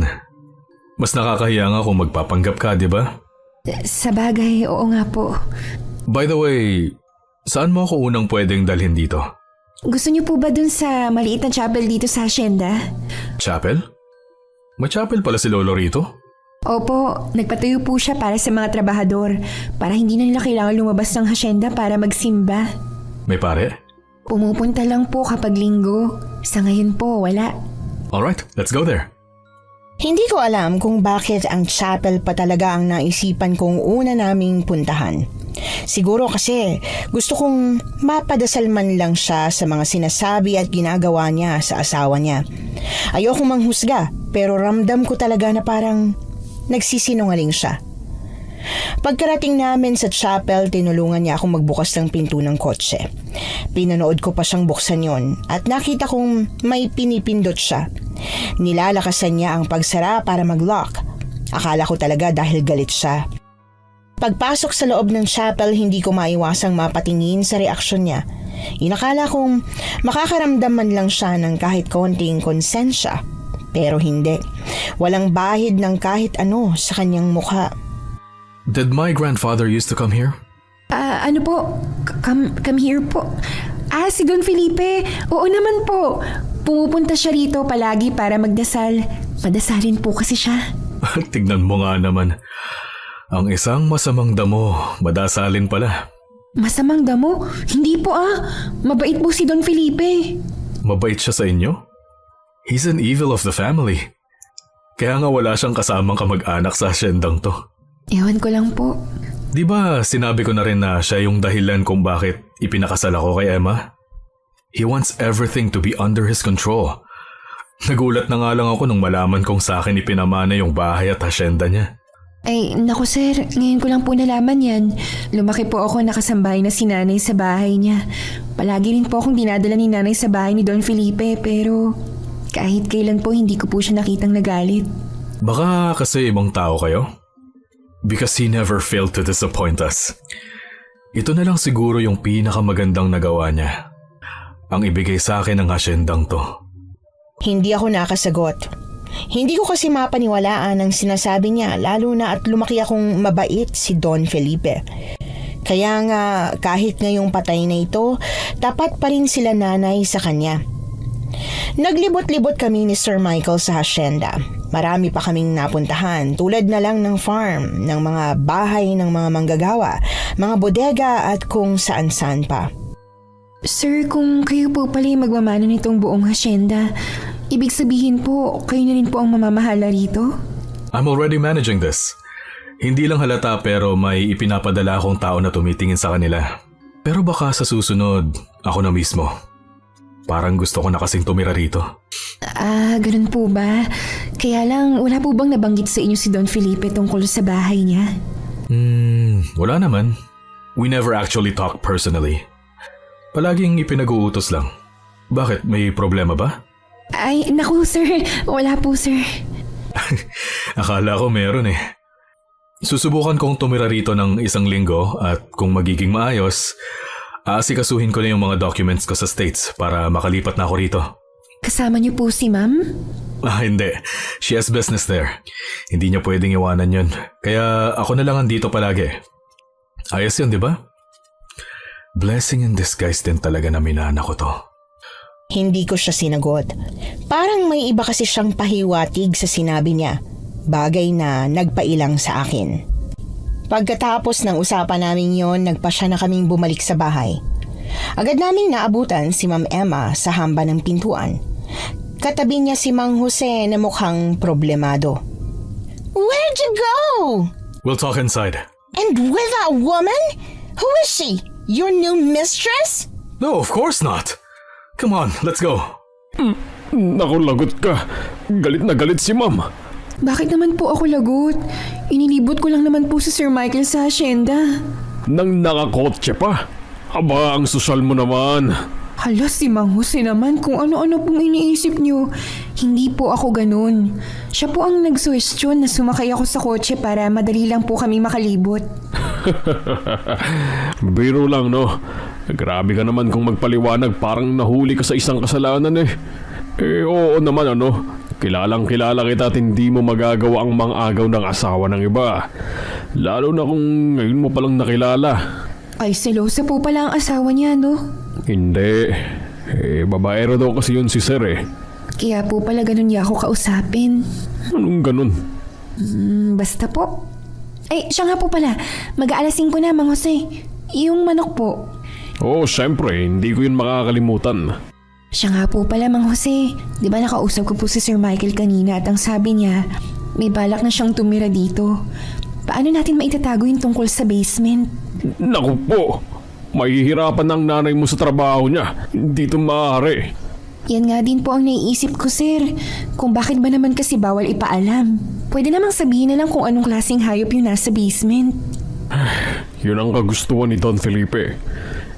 Mas nakakahiya nga kung magpapanggap ka, di ba? Sa bagay, oo nga po. By the way, saan mo ako unang pwedeng dalhin dito? Gusto niyo po ba dun sa maliit na chapel dito sa hacienda? Chapel? May chapel pala si Lolo rito? Opo, nagpatayo po siya para sa mga trabahador para hindi na nila kailangan lumabas ng hacienda para magsimba. May pare? Pumupunta lang po kapag linggo. Sa ngayon po, wala. Alright, let's go there. Hindi ko alam kung bakit ang chapel pa talaga ang naisipan kong una naming puntahan. Siguro kasi gusto kong mapadasal man lang siya sa mga sinasabi at ginagawa niya sa asawa niya. Ayokong manghusga pero ramdam ko talaga na parang nagsisinungaling siya. Pagkarating namin sa chapel, tinulungan niya akong magbukas ng pinto ng kotse. Pinanood ko pa siyang buksan yon at nakita kong may pinipindot siya. Nilalakasan niya ang pagsara para mag-lock. Akala ko talaga dahil galit siya. Pagpasok sa loob ng chapel, hindi ko maiwasang mapatingin sa reaksyon niya. Inakala kong makakaramdam man lang siya ng kahit konting konsensya. Pero hindi. Walang bahid ng kahit ano sa kanyang mukha. Did my grandfather used to come here? Ano po? Come here po. Si Don Felipe. Oo naman po. Pumupunta siya rito palagi para magdasal. Madasalin po kasi siya. Tignan mo nga naman. Ang isang masamang damo, madasalin pala. Masamang damo? Hindi po Mabait po si Don Felipe. Mabait siya sa inyo? He's an evil of the family. Kaya nga wala siyang kasamang kamag-anak sa asyendang to. Ewan ko lang po. Di ba sinabi ko na rin na siya yung dahilan kung bakit ipinakasal ako kay Emma? He wants everything to be under his control. Nagulat na nga lang ako nung malaman kong sa akin ipinamana yung bahay at asyenda niya. Ay, naku sir, ngayon ko lang po nalaman yan. Lumaki po ako nakasambay na si nanay sa bahay niya. Palagi rin po akong dinadala ni nanay sa bahay ni Don Felipe pero kahit kailan po hindi ko po siya nakitang nagalit. Baka kasi ibang tao kayo? Because he never failed to disappoint us. Ito na lang siguro yung pinakamagandang nagawa niya. Ang ibigay sa akin ng asyendang to. Hindi ako nakasagot. Hindi ko kasi mapaniwalaan ang sinasabi niya lalo na at lumaki akong mabait si Don Felipe. Kaya nga kahit ngayong patay na ito, tapat pa rin sila nanay sa kanya. Naglibot-libot kami ni Sir Michael sa hacienda. Marami pa kaming napuntahan tulad na lang ng farm, ng mga bahay ng mga manggagawa, mga bodega at kung saan-saan pa. Sir, kung kayo po pala yung magmamana nitong buong hacienda, ibig sabihin po, kayo na rin po ang mamamahala rito? I'm already managing this. Hindi lang halata pero may ipinapadala akong tao na tumitingin sa kanila. Pero baka sa susunod, ako na mismo. Parang gusto ko na kasing tumira rito. Ah, ganun po ba? Kaya lang, wala po bang nabanggit sa inyo si Don Felipe tungkol sa bahay niya? Wala naman. We never actually talk personally. Palaging ipinag-uutos lang. Bakit? May problema ba? Ay, naku sir. Wala po sir. Akala ko meron eh. Susubukan kong tumira rito ng 1 linggo at kung magiging maayos, aasikasuhin ko na yung mga documents ko sa States para makalipat na ako rito. Kasama niyo po si ma'am? Hindi. She has business there. Hindi niya pwedeng iwanan yun. Kaya ako na lang andito palagi. Ayos yun, di ba? Blessing in disguise din talaga na minana ko to. Hindi ko siya sinagot. Parang may iba kasi siyang pahiwatig sa sinabi niya. Bagay na nagpailang sa akin. Pagkatapos ng usapan namin yon, nagpa siya na kaming bumalik sa bahay. Agad naming naabutan si Ma'am Emma sa hamba ng pintuan. Katabi niya si Mang Jose na mukhang problemado. Where'd you go? We'll talk inside. And with that woman? Who is she? Your new mistress? No, of course not. Come on, let's go. Naku, lagot ka. Galit na galit si ma'am. Bakit naman po ako lagot? Inilibot ko lang naman po si Sir Michael sa hacienda. Nang nakakotse pa. Aba, ang sosyal mo naman. Hala, si Mang Jose naman kung ano-ano pong iniisip niyo. Hindi po ako ganun. Siya po ang nagsuwestyon na sumakay ako sa kotse para madali lang po kami makalibot. Biro lang, no? Grabe ka naman kung magpaliwanag, parang nahuli ka sa isang kasalanan eh. Oo naman, ano? Kilalang kilala kita at hindi mo magagawa ang mang-agaw ng asawa ng iba. Lalo na kung ngayon mo palang nakilala. Ay, selosa po pala ang asawa niya, no? Hindi. Babaero daw kasi yun si Sir eh. Kaya po pala ganun niya ako kausapin. Anong ganun? Basta po. Ay, siya nga po pala. Mag-aalasin ko na, Mang Jose. Yung manok po. Oo, syempre. Hindi ko yun makakalimutan. Siya nga po pala, Mang Jose. Di ba nakausap ko po si Sir Michael kanina at ang sabi niya, may balak na siyang tumira dito. Paano natin maitatago yung tungkol sa basement? Naku po. Mahihirapan ang nanay mo sa trabaho niya. Hindi ito maaari. Yan nga din po ang naiisip ko, sir. Kung bakit ba naman kasi bawal ipaalam. Pwede namang sabihin na lang kung anong klaseng hayop yung nasa basement. Yun ang kagustuhan ni Don Felipe.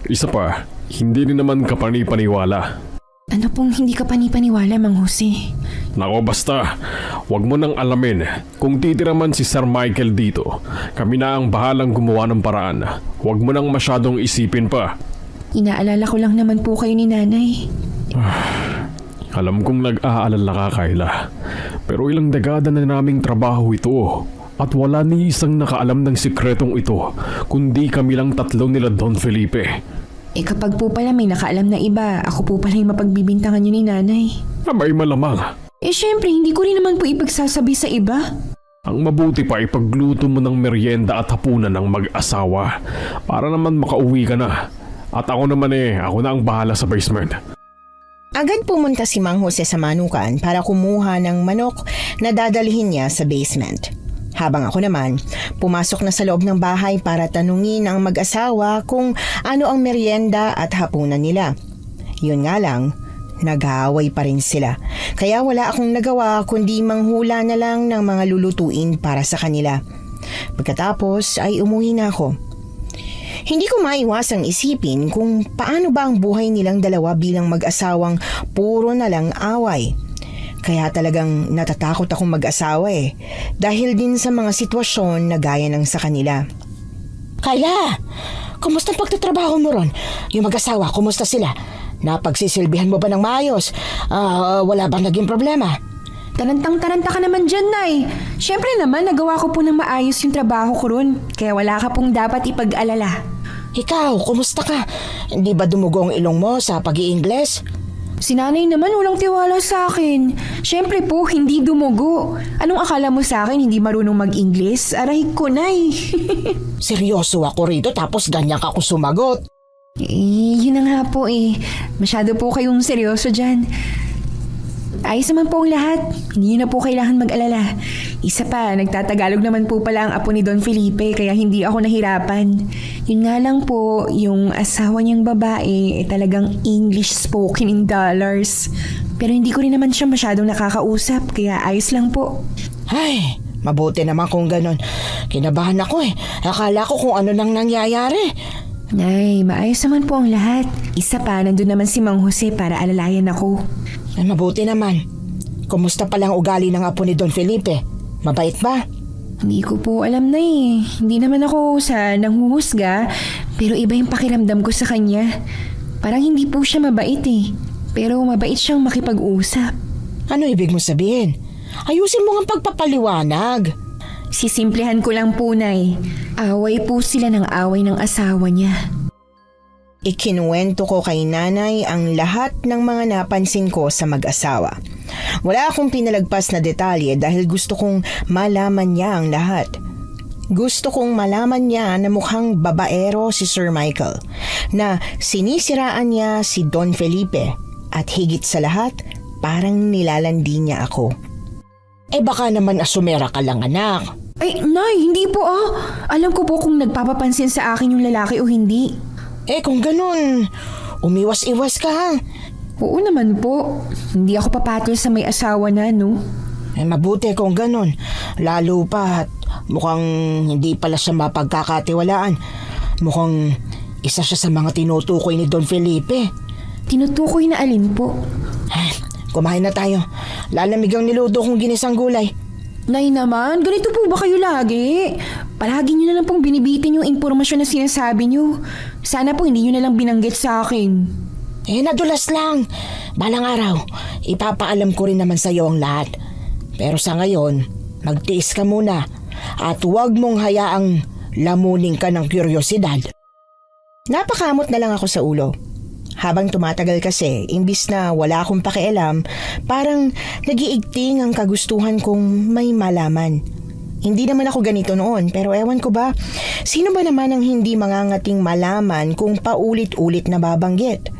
Isa pa, hindi rin naman kapani-paniwala. Ano pong hindi ka panipaniwala, Mang Jose? Nako basta, wag mo nang alamin. Kung titira man si Sir Michael dito, kami na ang bahalang gumawa ng paraan. Wag mo nang masyadong isipin pa. Inaalala ko lang naman po kayo ni nanay. Alam kong nag-aalala ka, Kayla. Pero ilang dekada na naming trabaho ito. At wala ni isang nakaalam ng sikretong ito, kundi kami lang tatlo nila Don Felipe. Kapag po pala may nakaalam na iba, ako po pala yung mapagbibintangan niyo ni nanay. Abay malamang. Syempre, hindi ko rin naman po ipagsasabi sa iba. Ang mabuti pa ay pagluto mo ng merienda at hapunan ng mag-asawa para naman makauwi ka na. At ako naman ako na ang bahala sa basement. Agad pumunta si Mang Jose sa manukan para kumuha ng manok na dadalhin niya sa basement. Habang ako naman, pumasok na sa loob ng bahay para tanungin ang mag-asawa kung ano ang merienda at hapunan nila. Yun nga lang, nag-aaway pa rin sila. Kaya wala akong nagawa kundi manghula na lang ng mga lulutuin para sa kanila. Pagkatapos ay umuwi na ako. Hindi ko maiwasang isipin kung paano ba ang buhay nilang dalawa bilang mag-asawang puro na lang away. Kaya talagang natatakot akong mag-asawa dahil din sa mga sitwasyon na gaya ng sa kanila. Kayla, kumusta ang pagtatrabaho mo ron? Yung mag-asawa, kumusta sila? Napagsisilbihan mo ba ng maayos? Wala bang naging problema? Tarantang-taranta ka naman dyan, Nay. Siyempre naman, nagawa ko po ng maayos yung trabaho ko ron. Kaya wala ka pong dapat ipag-alala. Ikaw, kumusta ka? Hindi ba dumugo ang ilong mo sa pag-i-Ingles? Si Nanay naman walang tiwala sa akin. Siyempre po, hindi dumugo. Anong akala mo sa akin, hindi marunong mag-Ingles? Aray ko, Nay. Seryoso ako rito tapos ganyan ka ako sumagot. Yun na nga po Masyado po kayong seryoso dyan. Ayos naman po ang lahat. Hindi na po kailangan mag-alala. Isa pa, nagtatagalog naman po pala ang apo ni Don Felipe kaya hindi ako nahirapan. Yun nga lang po, yung asawa niyang babae talagang English spoken in dollars. Pero hindi ko rin naman siya masyadong nakakausap kaya ayos lang po. Ay, mabuti naman kung ganon. Kinabahan ako Akala ko kung ano nang nangyayari. Nay, maayos naman po ang lahat. Isa pa, nandun naman si Mang Jose para alalayan ako. Ay, mabuti naman. Kumusta palang ugali ng apo ni Don Felipe? Mabait ba? Hindi ko po alam na Hindi naman ako sa nanghuhusga, pero iba yung pakiramdam ko sa kanya. Parang hindi po siya mabait pero mabait siyang makipag-usap. Ano ibig mo sabihin? Ayusin mo ang pagpapaliwanag. Sisimplehan ko lang po, Nay. Away po sila ng away ng asawa niya. Ikinuwento ko kay nanay ang lahat ng mga napansin ko sa mag-asawa. Wala akong pinalagpas na detalye dahil gusto kong malaman niya ang lahat. Gusto kong malaman niya na mukhang babaero si Sir Michael, na sinisiraan niya si Don Felipe at higit sa lahat, parang nilalandi niya ako. Baka naman asumera ka lang, anak. Ay, Nay, hindi po Alam ko po kung nagpapapansin sa akin yung lalaki o hindi. Kung ganun, umiwas-iwas ka ha. Oo naman po. Hindi ako papatol sa may asawa na, no? Mabuti kung ganun. Lalo pa at mukhang hindi pala siya mapagkakatiwalaan. Mukhang isa siya sa mga tinutukoy ni Don Felipe. Tinutukoy na alin po? Kumain na tayo. Lalamig ang niluto kong ginisang gulay. Nay naman, ganito po ba kayo lagi? Palagi nyo na lang pong binibitin yung impormasyon na sinasabi nyo. Sana po hindi nyo na lang binanggit sa akin. Nadulas lang. Balang araw, ipapaalam ko rin naman sa iyo ang lahat. Pero sa ngayon, magtiis ka muna at huwag mong hayaang lamunin ka ng kuryosidad. Napakamot na lang ako sa ulo. Habang tumatagal kasi, imbis na wala akong pakialam, parang nagiigting ang kagustuhan kong may malaman. Hindi naman ako ganito noon, pero ewan ko ba, sino ba naman ang hindi mangangating malaman kung paulit-ulit na babanggit?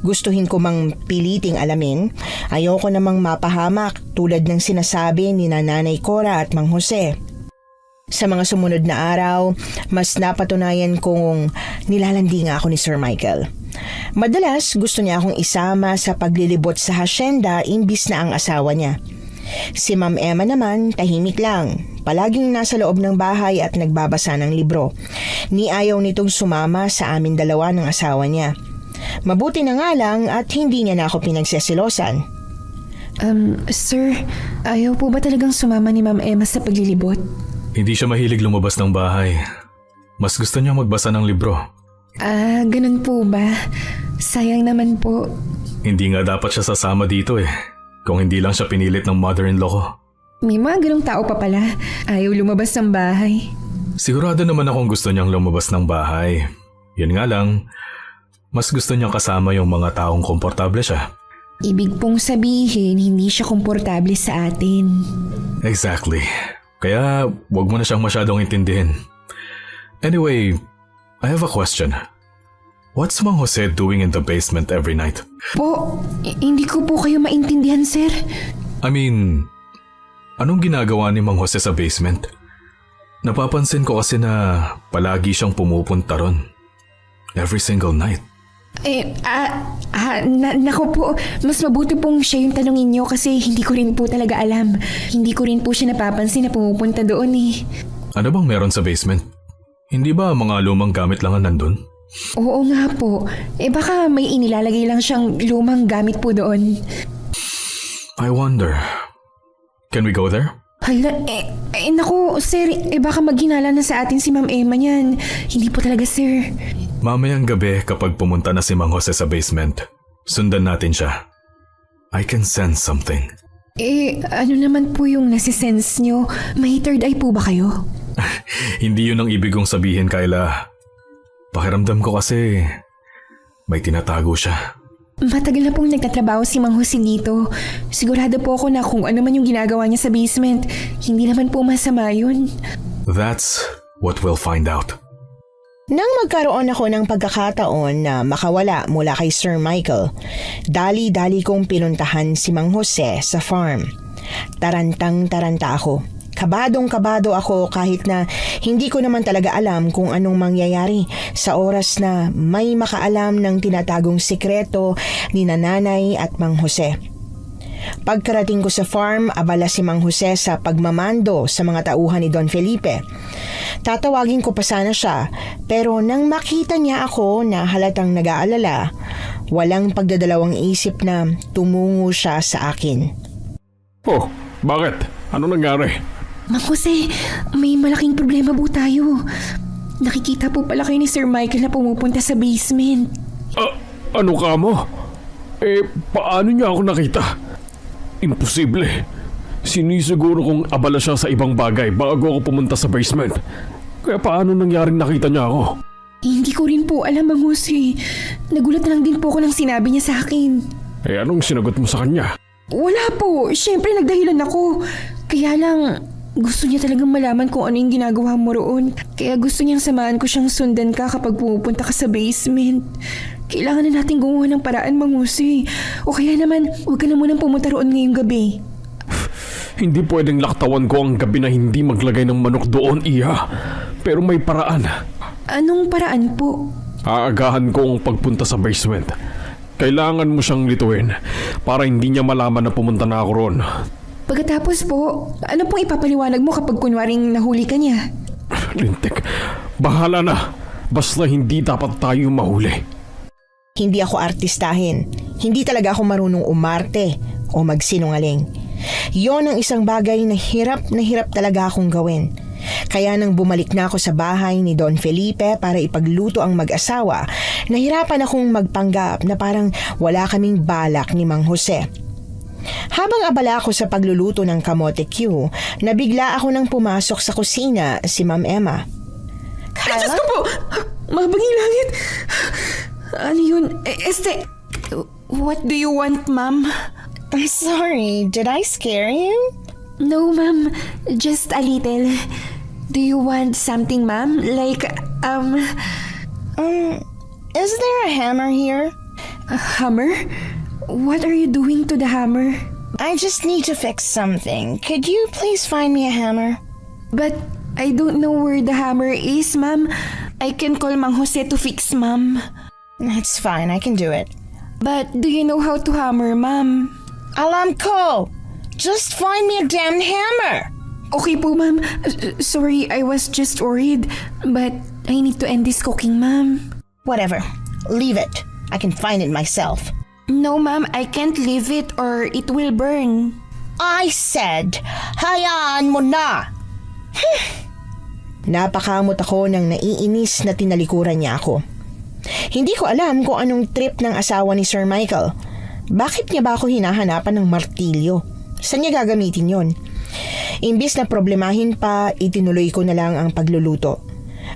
Gustuhin ko mang piliting alamin, ayoko namang mapahamak tulad ng sinasabi ni Nanay Cora at Mang Jose. Sa mga sumunod na araw, mas napatunayan kong nilalandi nga ako ni Sir Michael. Madalas gusto niya akong isama sa paglilibot sa hasyenda imbis na ang asawa niya. Si Ma'am Emma naman tahimik lang, palaging nasa loob ng bahay at nagbabasa ng libro. Ni ayaw nitong sumama sa amin dalawa ng asawa niya. Mabuti na nga lang at hindi niya na ako pinagsesilosan. Sir, ayaw po ba talagang sumama ni Ma'am Emma sa paglilibot? Hindi siya mahilig lumabas ng bahay. Mas gusto niya magbasa ng libro. Ganun po ba? Sayang naman po. Hindi nga dapat siya sasama dito kung hindi lang siya pinilit ng mother-in-law ko. May mga ganung tao pa pala. Ayaw lumabas ng bahay. Sigurado naman akong gusto niyang lumabas ng bahay. Yun nga lang, mas gusto niyang kasama yung mga taong komportable siya. Ibig pong sabihin, hindi siya komportable sa atin. Exactly. Kaya wag mo na siyang masyadong intindihin. Anyway, I have a question. What's Mang Jose doing in the basement every night? Po, hindi ko po kayo maintindihan, sir. I mean, anong ginagawa ni Mang Jose sa basement? Napapansin ko kasi na palagi siyang pumupunta ron. Every single night. Nako po, mas mabuti pong siya yung tanongin niyo kasi hindi ko rin po talaga alam. Hindi ko rin po siya napapansin na pumupunta doon eh. Ano bang meron sa basement? Hindi ba mga lumang gamit lang ang nandun? Oo nga po. Baka may inilalagay lang siyang lumang gamit po doon. I wonder. Can we go there? Hala, naku, sir, baka maghinala na sa atin si Ma'am Emma niyan. Hindi po talaga, sir. Mamayang gabi kapag pumunta na si Mang Jose sa basement, sundan natin siya. I can sense something. Ano naman po yung nasisense nyo? May third eye po ba kayo? Hindi yun ang ibig kong sabihin, Kyla. Pakiramdam ko kasi may tinatago siya. Matagal na pong nagtatrabaho si Mang Jose dito. Sigurado po ako na kung ano man yung ginagawa niya sa basement, hindi naman po masama yun. That's what we'll find out. Nang magkaroon ako ng pagkakataon na makawala mula kay Sir Michael, dali-dali kong pinuntahan si Mang Jose sa farm. Tarantang-taranta ako. Kabadong-kabado ako kahit na hindi ko naman talaga alam kung anong mangyayari sa oras na may makaalam ng tinatagong sikreto ni Nanay at Mang Jose. Pagkarating ko sa farm, abala si Mang Jose sa pagmamando sa mga tauhan ni Don Felipe. Tatawagin ko pa sana siya, pero nang makita niya ako na halatang nag-aalala, walang pagdadalawang isip na tumungo siya sa akin. Oh, bakit? Ano nangyari? Mang Jose, may malaking problema po tayo. Nakikita po pala kayo ni Sir Michael na pumupunta sa basement. Ano ka mo? Paano niya ako nakita? Imposible. Sinisiguro kong abala siya sa ibang bagay bago ako pumunta sa basement. Kaya paano nangyaring nakita niya ako? Hindi ko rin po alam, Mang Jose. Nagulat na lang din po ako nang sinabi niya sa akin. Anong sinagot mo sa kanya? Wala po. Siyempre nagdahilan ako. Kaya lang, gusto niya talagang malaman kung ano yung ginagawa mo roon. Kaya gusto niyang samahan ko siyang sundan ka kapag pumupunta ka sa basement. Kailangan na natin gumawa ng paraan, Mang Jose. O kaya naman, huwag ka na munang pumunta roon ngayong gabi. Hindi pwedeng laktawan ko ang gabi na hindi maglagay ng manok doon, Iha. Pero may paraan. Anong paraan po? Aagahan ko ang pagpunta sa basement. Kailangan mo siyang lituin para hindi niya malaman na pumunta na ako roon. Pagkatapos po, ano pong ipapaliwanag mo kapag kunwaring nahuli ka niya? Lintik, bahala na. Basta hindi dapat tayo mahuli. Hindi ako artistahin. Hindi talaga ako marunong umarte o magsinungaling. Yon ang isang bagay na hirap talaga akong gawin. Kaya nang bumalik na ako sa bahay ni Don Felipe para ipagluto ang mag-asawa, nahirapan akong magpanggap na parang wala kaming balak ni Mang Jose. Habang abala ako sa pagluluto ng kamote Q, nabigla ako nang pumasok sa kusina si Ma'am Emma. Diyos ko po! Mabaging langit! Ano yun? What do you want, ma'am? I'm sorry, did I scare you? No, ma'am. Just a little. Do you want something, ma'am? Like, Is there a hammer here? a hammer? What are you doing to the hammer? I just need to fix something. Could you please find me a hammer? But I don't know where the hammer is, ma'am. I can call Mang Jose to fix, ma'am. It's fine, I can do it. But do you know how to hammer, ma'am? Alam ko! Just find me a damn hammer! Okay po, ma'am. Sorry, I was just worried. But I need to end this cooking, ma'am. Whatever. Leave it. I can find it myself. No, ma'am. I can't leave it or it will burn. I said, hayaan mo na! Napakamot ako nang naiinis na tinalikuran niya ako. Hindi ko alam kung anong trip ng asawa ni Sir Michael. Bakit niya ba ako hinahanapan ng martilyo? Saan niya gagamitin yon? Imbis na problemahin pa, itinuloy ko na lang ang pagluluto.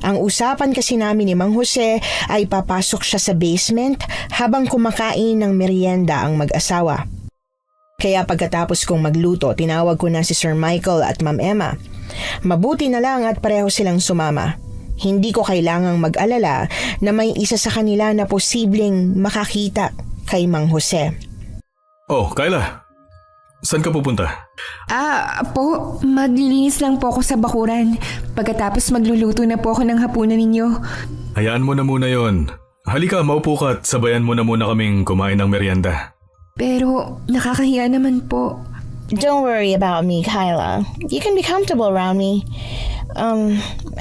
Ang usapan kasi namin ni Mang Jose ay papasok siya sa basement habang kumakain ng merienda ang mag-asawa. Kaya pagkatapos kong magluto, tinawag ko na si Sir Michael at Ma'am Emma. Mabuti na lang at pareho silang sumama. Hindi ko kailangang mag-alala na may isa sa kanila na posibleng makakita kay Mang Jose. Oh, Kyla. Saan ka pupunta? Maglilinis lang po ako sa bakuran. Pagkatapos magluluto na po ako ng hapunan ninyo. Hayaan mo na muna yon. Halika, maupo ka at sabayan mo na muna kaming kumain ng merienda. Pero nakakahiya naman po. Don't worry about me, Kyla. You can be comfortable around me.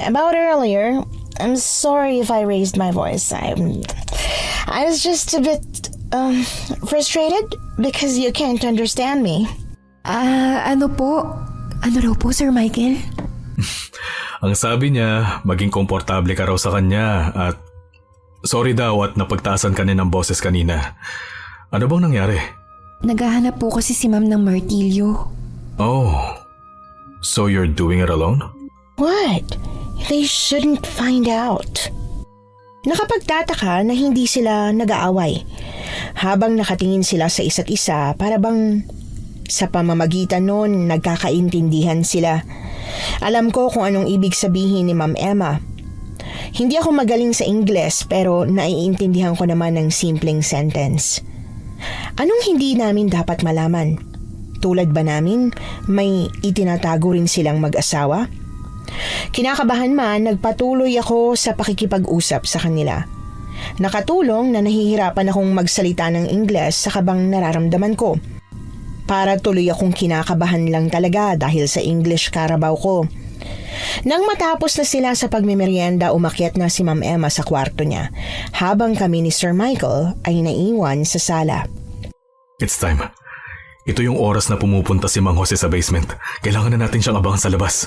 About earlier, I'm sorry if I raised my voice. I was just a bit, frustrated because you can't understand me. Ano po? Ano raw po, Sir Michael? Ang sabi niya, maging komportable ka raw sa kanya at sorry daw at napagtaasan ka niya ng boses kanina. Ano bang nangyari? Naghahanap po kasi si Ma'am ng martilyo. Oh, so you're doing it alone? What? They shouldn't find out. Nakapagtataka na hindi sila nag-aaway. Habang nakatingin sila sa isa't isa, para bang sa pamamagitan nun nagkakaintindihan sila. Alam ko kung anong ibig sabihin ni Ma'am Emma. Hindi ako magaling sa Ingles pero naiintindihan ko naman ng simpleng sentence. Anong hindi namin dapat malaman? Tulad ba namin, may itinatago rin silang mag-asawa? Kinakabahan man, nagpatuloy ako sa pakikipag-usap sa kanila. Nakatulong na nahihirapan akong magsalita ng Ingles sa kabang nararamdaman ko. Para tuloy akong kinakabahan lang talaga dahil sa English Carabao ko. Nang matapos na sila sa pagmimerienda, umakyat na si Ma'am Emma sa kwarto niya, habang kami ni Sir Michael ay naiwan sa sala. It's time. Ito yung oras na pumupunta si Mang Jose sa basement. Kailangan na natin siyang abangan sa labas.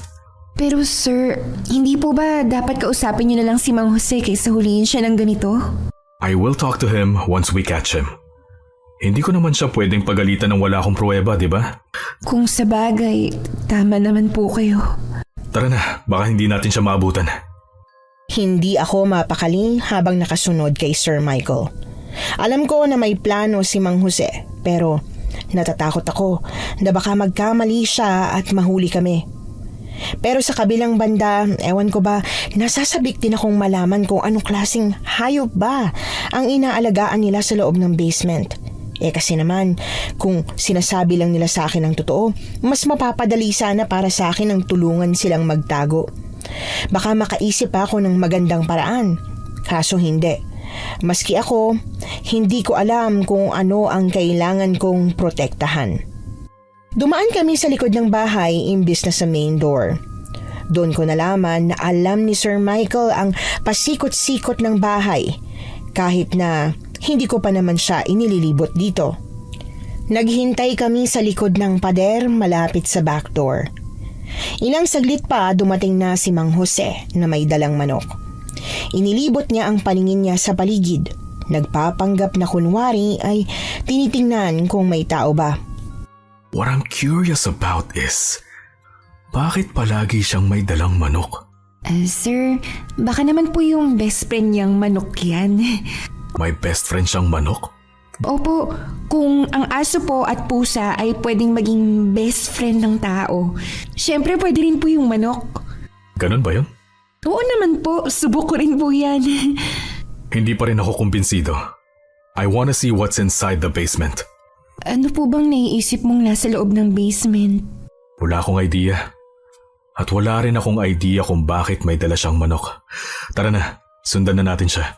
Pero sir, hindi po ba dapat kausapin niyo na lang si Mang Jose kaysa huliin siya ng ganito? I will talk to him once we catch him. Hindi ko naman siya pwedeng pagalitan ng wala akong pruweba, di ba? Kung sa bagay, tama naman po kayo. Tara na, baka hindi natin siya maabutan. Hindi ako mapakali habang nakasunod kay Sir Michael. Alam ko na may plano si Mang Jose, pero natatakot ako na baka magkamali siya at mahuli kami. Pero sa kabilang banda, ewan ko ba, nasasabik din akong malaman kung anong klaseng hayop ba ang inaalagaan nila sa loob ng basement. Kasi naman, kung sinasabi lang nila sa akin ang totoo, mas mapapadali sana para sa akin ang tulungan silang magtago. Baka makaisip ako ng magandang paraan. Kaso hindi. Maski ako, hindi ko alam kung ano ang kailangan kong protektahan. Dumaan kami sa likod ng bahay imbis na sa main door. Doon ko nalaman na alam ni Sir Michael ang pasikot-sikot ng bahay kahit na hindi ko pa naman siya inililibot dito. Naghintay kami sa likod ng pader malapit sa back door. Ilang saglit pa dumating na si Mang Jose na may dalang manok. Inilibot niya ang paningin niya sa paligid. Nagpapanggap na kunwari ay tinitingnan kung may tao ba. What I'm curious about is, bakit palagi siyang may dalang manok? Sir, baka naman po yung best friend niyang manok yan. May best friend siyang manok? Opo, kung ang aso po at pusa ay pwedeng maging best friend ng tao, syempre pwede rin po yung manok. Ganun ba yun? Oo naman po, subok ko rin po yan. Hindi pa rin ako kumbinsido. I wanna see what's inside the basement. Ano po bang naiisip mong nasa loob ng basement? Wala akong idea. At wala rin akong idea kung bakit may dala siyang manok. Tara na, sundan na natin siya.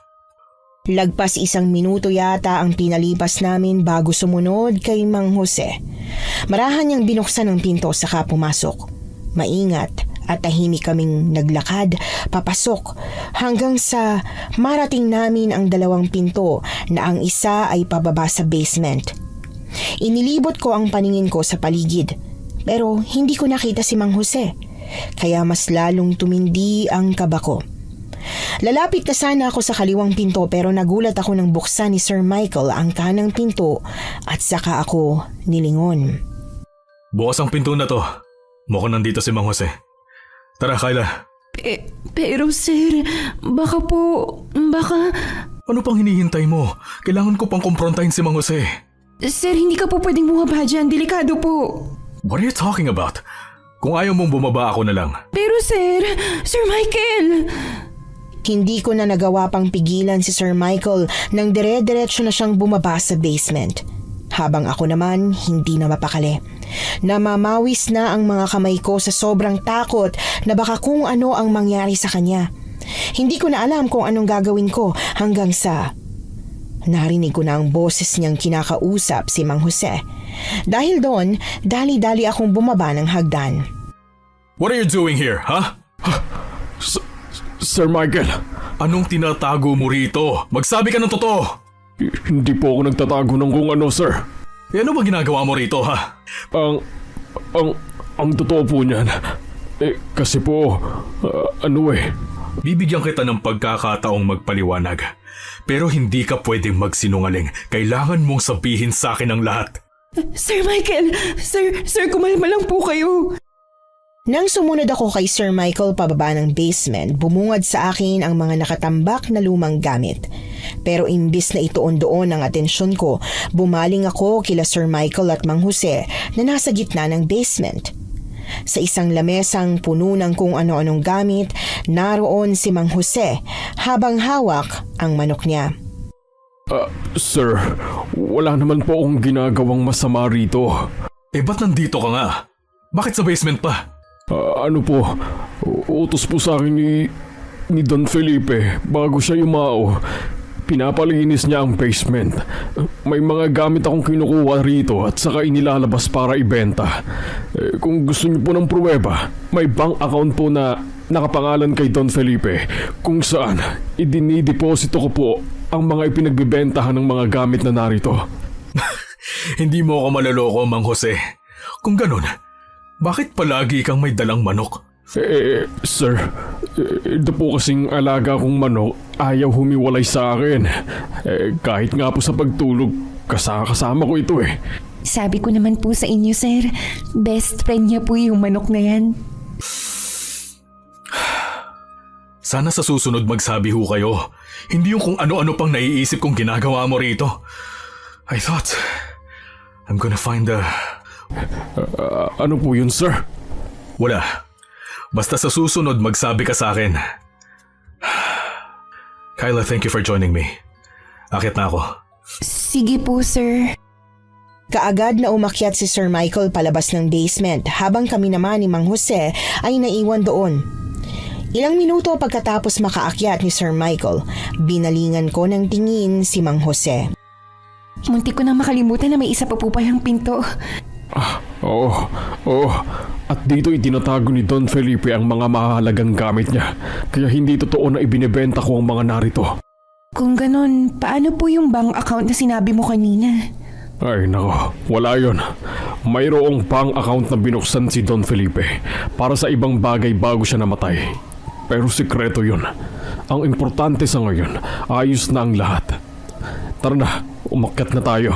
Lagpas 1 minuto yata ang pinalipas namin bago sumunod kay Mang Jose. Marahan niyang binuksan ang pinto saka pumasok. Maingat at tahimik kaming naglakad papasok hanggang sa marating namin ang 2 pinto na ang isa ay pababa sa basement. Inilibot ko ang paningin ko sa paligid pero hindi ko nakita si Mang Jose kaya mas lalong tumindi ang kaba ko. Lalapit na sana ako sa kaliwang pinto pero nagulat ako nang buksan ni Sir Michael ang kanang pinto at saka ako nilingon. Bukas ang pinto na to. Mukhang nandito si Mang Jose. Tara, Kyla. Pero sir, baka... Ano pang hinihintay mo? Kailangan ko pang kumprontahin si Mang Jose. Sir, hindi ka po pwedeng bumaba dyan. Delikado po. What are you talking about? Kung ayaw mong bumaba, ako na lang. Pero Sir Michael! Hindi ko na nagawa pang pigilan si Sir Michael nang dire-diretso na siyang bumaba sa basement. Habang ako naman hindi na mapakali. Namamawis na ang mga kamay ko sa sobrang takot na baka kung ano ang mangyari sa kanya. Hindi ko na alam kung anong gagawin ko hanggang sa narinig ko na ang boses niyang kinakausap si Mang Jose. Dahil doon, dali-dali akong bumaba ng hagdan. What are you doing here, ha? Sir Michael, Anong tinatago mo rito? Magsabi ka ng totoo! hindi po ako nagtatago ng kung ano, sir. Ano ba ginagawa mo rito, ha? Ang totoo po niyan, kasi po, Bibigyan kita ng pagkakataong magpaliwanag. Pero hindi ka pwedeng magsinungaling. Kailangan mong sabihin sa akin ang lahat. Sir Michael! Sir, kumalma lang po kayo. Nang sumunod ako kay Sir Michael pababa ng basement, bumungad sa akin ang mga nakatambak na lumang gamit. Pero imbis na ituon doon ang atensyon ko, bumaling ako kila Sir Michael at Mang Jose na nasa gitna ng basement. Sa isang lamesang puno ng kung ano-anong gamit, naroon si Mang Jose habang hawak ang manok niya. Sir, wala naman po akong ginagawang masama rito. Ba't nandito ka nga? Bakit sa basement pa? Utos po sa akin ni Don Felipe bago siya yumao. Pinapalinis niya ang basement. May mga gamit akong kinukuha rito at saka inilalabas para ibenta. Kung gusto niyo po ng pruweba, may bank account po na nakapangalan kay Don Felipe kung saan idinideposito ko po ang mga ipinagbibentahan ng mga gamit na narito. Hindi mo ako maloloko, Mang Jose. Kung ganun, bakit palagi kang may dalang manok? Sir, ito po kasing alaga kong manok ayaw humiwalay sa akin. Kahit nga po sa pagtulog, kasama ko ito . Sabi ko naman po sa inyo, sir, best friend niya po yung manok na yan. Sana sa susunod magsabi ho kayo. Hindi yung kung ano-ano pang naiisip kong ginagawa mo rito. I thought I'm gonna find the... Ano po yun, sir? Wala. Basta sa susunod magsabi ka sa akin. Kyla, thank you for joining me. Akit na ako. Sige po, sir. Kaagad na umakyat si Sir Michael palabas ng basement habang kami naman ni Mang Jose ay naiwan doon. Ilang minuto pagkatapos makaakyat ni Sir Michael, binalingan ko ng tingin si Mang Jose. Muntik ko nang makalimutan na may isa pa po palang pinto. Oo. At dito itinatago ni Don Felipe ang mga mahalagang gamit niya. Kaya hindi totoo na ibinebenta ko ang mga narito. Kung ganon, paano po yung bank account na sinabi mo kanina? Ay nako, wala yon. Mayroong bank account na binuksan si Don Felipe para sa ibang bagay bago siya namatay. Pero sikreto yun. Ang importante sa ngayon, ayos na ang lahat. Tara na, umakyat na tayo.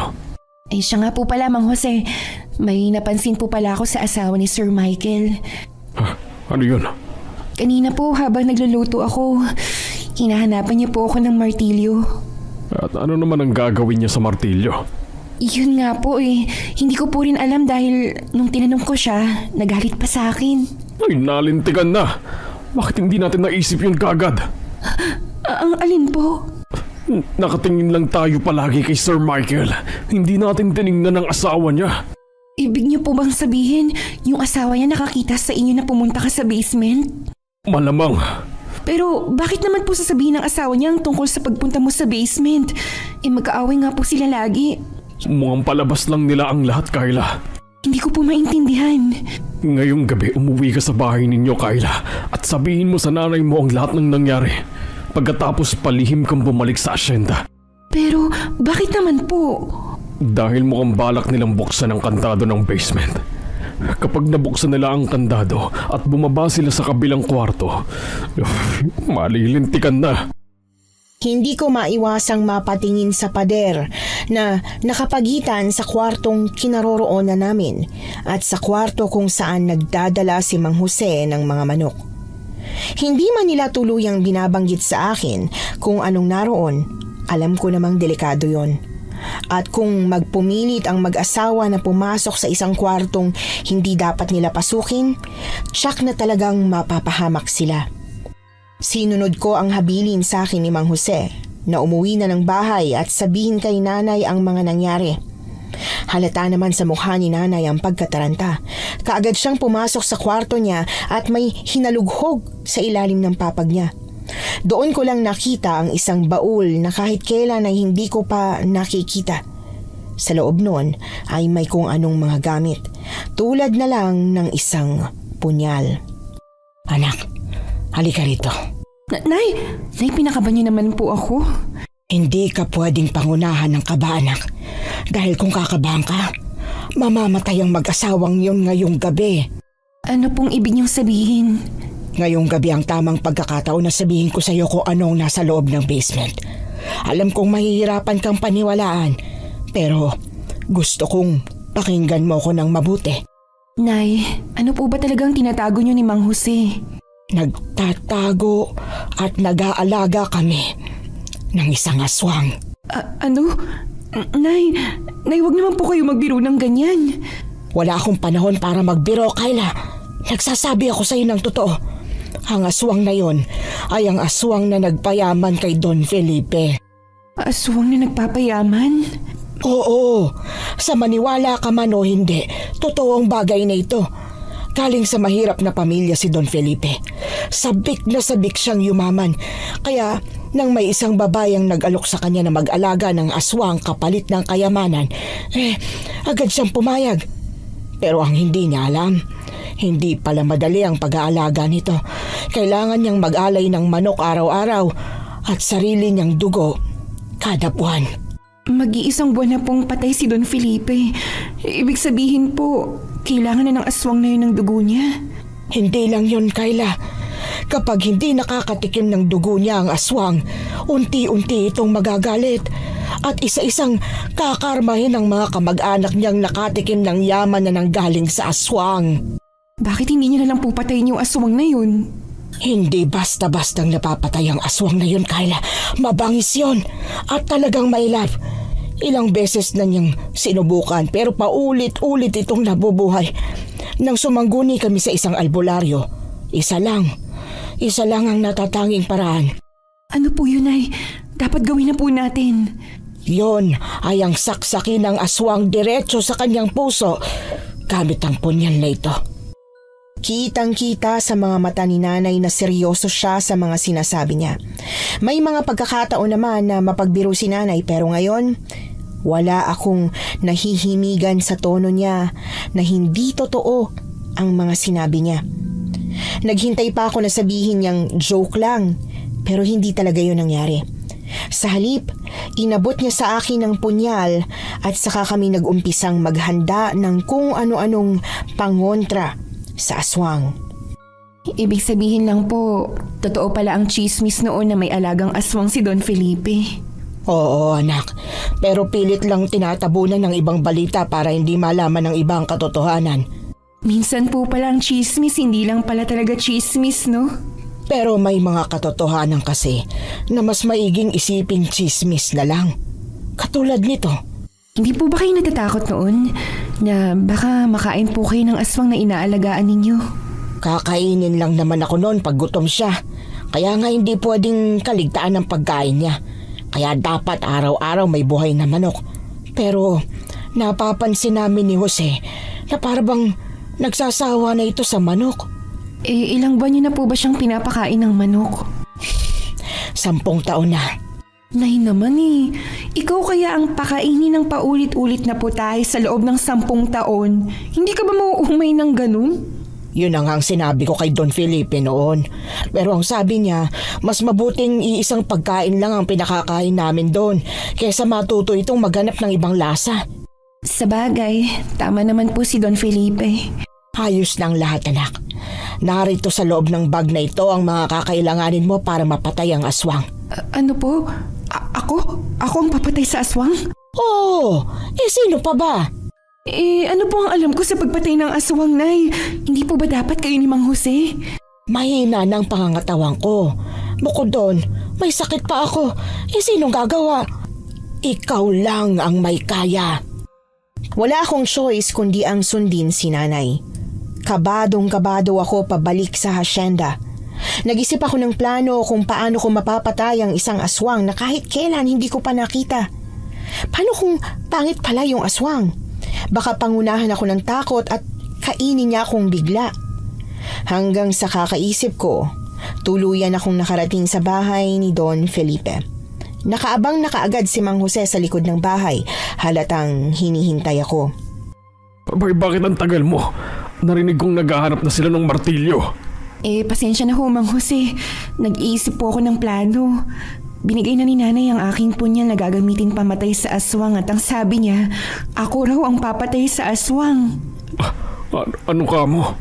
Ay siya nga po pala, Mang Jose. May napansin po pala ako sa asawa ni Sir Michael. Ano yun? Kanina po habang nagluluto ako, hinahanapan niya po ako ng martilyo. At ano naman ang gagawin niya sa martilyo? Yun nga po hindi ko po rin alam dahil nung tinanong ko siya, nagalit pa sa akin. Ay, nalintigan na. Bakit hindi natin naisip yun kagad? Ang alin po? Nakatingin lang tayo palagi kay Sir Michael. Hindi natin tiningnan ang asawa niya. Ibig niyo po bang sabihin, yung asawa niya nakakita sa inyo na pumunta ka sa basement? Malamang. Pero bakit naman po sasabihin ng asawa niya ang tungkol sa pagpunta mo sa basement? Magkaaway nga po sila lagi. Mukhang palabas lang nila ang lahat, Kyla. Hindi ko po maintindihan. Ngayong gabi umuwi ka sa bahay ninyo, Kyla, at sabihin mo sa nanay mo ang lahat ng nangyari. Pagkatapos palihim kang bumalik sa asyenda. Pero bakit naman po? Dahil mukhang balak nilang buksan ang kandado ng basement. Kapag nabuksan nila ang kandado at bumaba sila sa kabilang kwarto, malilintikan na. Hindi ko maiwasang mapatingin sa pader na nakapagitan sa kwartong kinaroroonan namin at sa kwarto kung saan nagdadala si Mang Jose ng mga manok. Hindi man nila tuluyang binabanggit sa akin kung anong naroon, alam ko namang delikado yon. At kung magpumilit ang mag-asawa na pumasok sa isang kwartong hindi dapat nila pasukin, tiyak na talagang mapapahamak sila. Sinunod ko ang habilin sa akin ni Mang Jose na umuwi na ng bahay at sabihin kay nanay ang mga nangyari. Halata naman sa mukha ni nanay ang pagkataranta. Kaagad siyang pumasok sa kwarto niya at may hinalughog sa ilalim ng papag niya. Doon ko lang nakita ang isang baul na kahit kailan ay hindi ko pa nakikita. Sa loob nun ay may kung anong mga gamit, tulad na lang ng isang punyal. Anak, halika rito. Nay, pinakaban niyo naman po ako. Hindi ka pwedeng pangunahan ng kaba, anak. Dahil kung kakabahan ka, mamamatay ang mag-asawang yun ngayong gabi. Ano pong ibig niyong sabihin? Ngayong gabi ang tamang pagkakataon na sabihin ko sa iyo kung anong nasa loob ng basement. Alam kong mahihirapan kang paniwalaan, pero gusto kong pakinggan mo ko ng mabuti. Nay, ano po ba talagang tinatago niyo ni Mang Jose? Nagtatago at nag-aalaga kami ng isang aswang. Ano? Nay, wag naman po kayo magbiro ng ganyan. Wala akong panahon para magbiro, Kyla. Nagsasabi ako sa iyo ng totoo. Ang aswang na yon ay ang aswang na nagpayaman kay Don Felipe. Aswang na nagpapayaman? Oo, sa maniwala ka man o hindi, totoong bagay na ito. Galing sa mahirap na pamilya si Don Felipe. Sabik na sabik siyang yumaman. Kaya nang may isang babayang nag-alok sa kanya na mag-alaga ng aswang kapalit ng kayamanan, agad siyang pumayag. Pero ang hindi niya alam, hindi pala madali ang pag-aalaga nito. Kailangan niyang mag-alay ng manok araw-araw at sarili niyang dugo kada buwan. Mag-iisang buwan na pong patay si Don Felipe. Ibig sabihin po, kailangan na ng aswang na yun ng dugo niya. Hindi lang yun, Kyla. Kapag hindi nakakatikim ng dugo niya ang aswang, unti-unti itong magagalit at isa-isang kakarmahin ng mga kamag-anak niyang nakatikim ng yaman na nanggaling sa aswang. Bakit hindi niyo na lang po patayin yung aswang na yun? Hindi basta-bastang napapatay ang aswang na yun, Kyla. Mabangis yun at talagang mailap. Ilang beses na niyang sinubukan pero paulit-ulit itong nabubuhay. Nang sumangguni kami sa isang albularyo, isa lang ang natatanging paraan. Ano po yun, Nay? Dapat gawin na po natin. Yon ay ang saksakin ng aswang diretso sa kanyang puso gamit ang punyal na ito. Kitang-kita sa mga mata ni nanay na seryoso siya sa mga sinasabi niya. May mga pagkakataon naman na mapagbiro si nanay pero ngayon, wala akong nahihimigan sa tono niya na hindi totoo ang mga sinabi niya. Naghintay pa ako na sabihin niyang joke lang pero hindi talaga yun nangyari. Sa halip, inabot niya sa akin ang punyal at saka kami nag-umpisang maghanda ng kung ano-anong pangontra sa aswang. Ibig sabihin lang po, totoo pala ang chismis noon na may alagang aswang si Don Felipe. Oo, anak. Pero pilit lang tinatabunan ng ibang balita para hindi malaman ng ibang katotohanan. Minsan po pala ang chismis, hindi lang pala talaga chismis, no? Pero may mga katotohanan kasi na mas maiging isiping chismis na lang. Katulad nito. Hindi po ba kayo natatakot noon na baka makain po kayo ng aswang na inaalagaan ninyo? Kakainin lang naman ako noon pag gutom siya. Kaya nga hindi pwedeng kaligtaan ng pagkain niya. Kaya dapat araw-araw may buhay na manok. Pero napapansin namin ni Jose na parang nagsasawa na ito sa manok. Ilang buwan niyo na po ba siyang pinapakain ng manok? 10 taon na. Nay naman ikaw kaya ang pakainin ng paulit-ulit na putahe sa loob ng 10 taon. Hindi ka ba mauumay ng ganun? Yun ang sinabi ko kay Don Felipe noon. Pero ang sabi niya, mas mabuting iisang pagkain lang ang pinakakain namin doon kaysa matuto itong maghanap ng ibang lasa. Sabagay, tama naman po si Don Felipe. Ayos ng lahat, anak. Narito sa loob ng bag na ito ang mga kakailanganin mo para mapatay ang aswang. Ano po? Ako? Ako ang papatay sa aswang? Oo, sino pa ba? Ano po ang alam ko sa pagpatay ng aswang, Nay? Hindi po ba dapat kayo ni Mang Jose? Mahina ng pangangatawan ko. Bukod doon, may sakit pa ako. Sinong gagawa? Ikaw lang ang may kaya. Wala akong choice kundi ang sundin si nanay. Kabadong-kabado ako pabalik sa hasyenda. Nag-isip ako ng plano kung paano ko mapapatay ang isang aswang na kahit kailan hindi ko pa nakita. Paano kung pangit pala yung aswang? Baka pangunahan ako ng takot at kainin niya akong bigla. Hanggang sa kakaisip ko, tuluyan akong nakarating sa bahay ni Don Felipe. Nakaabang na kaagad si Mang Jose sa likod ng bahay, halatang hinihintay ako. Abay, bakit ang tagal mo? Narinig kong naghahanap na sila ng martilyo. Pasensya na ho, Mang Jose. Nag-iisip po ako ng plano. Binigay na ni nanay ang aking punyal na gagamitin pamatay sa aswang at ang sabi niya, ako raw ang papatay sa aswang. Ano ka mo?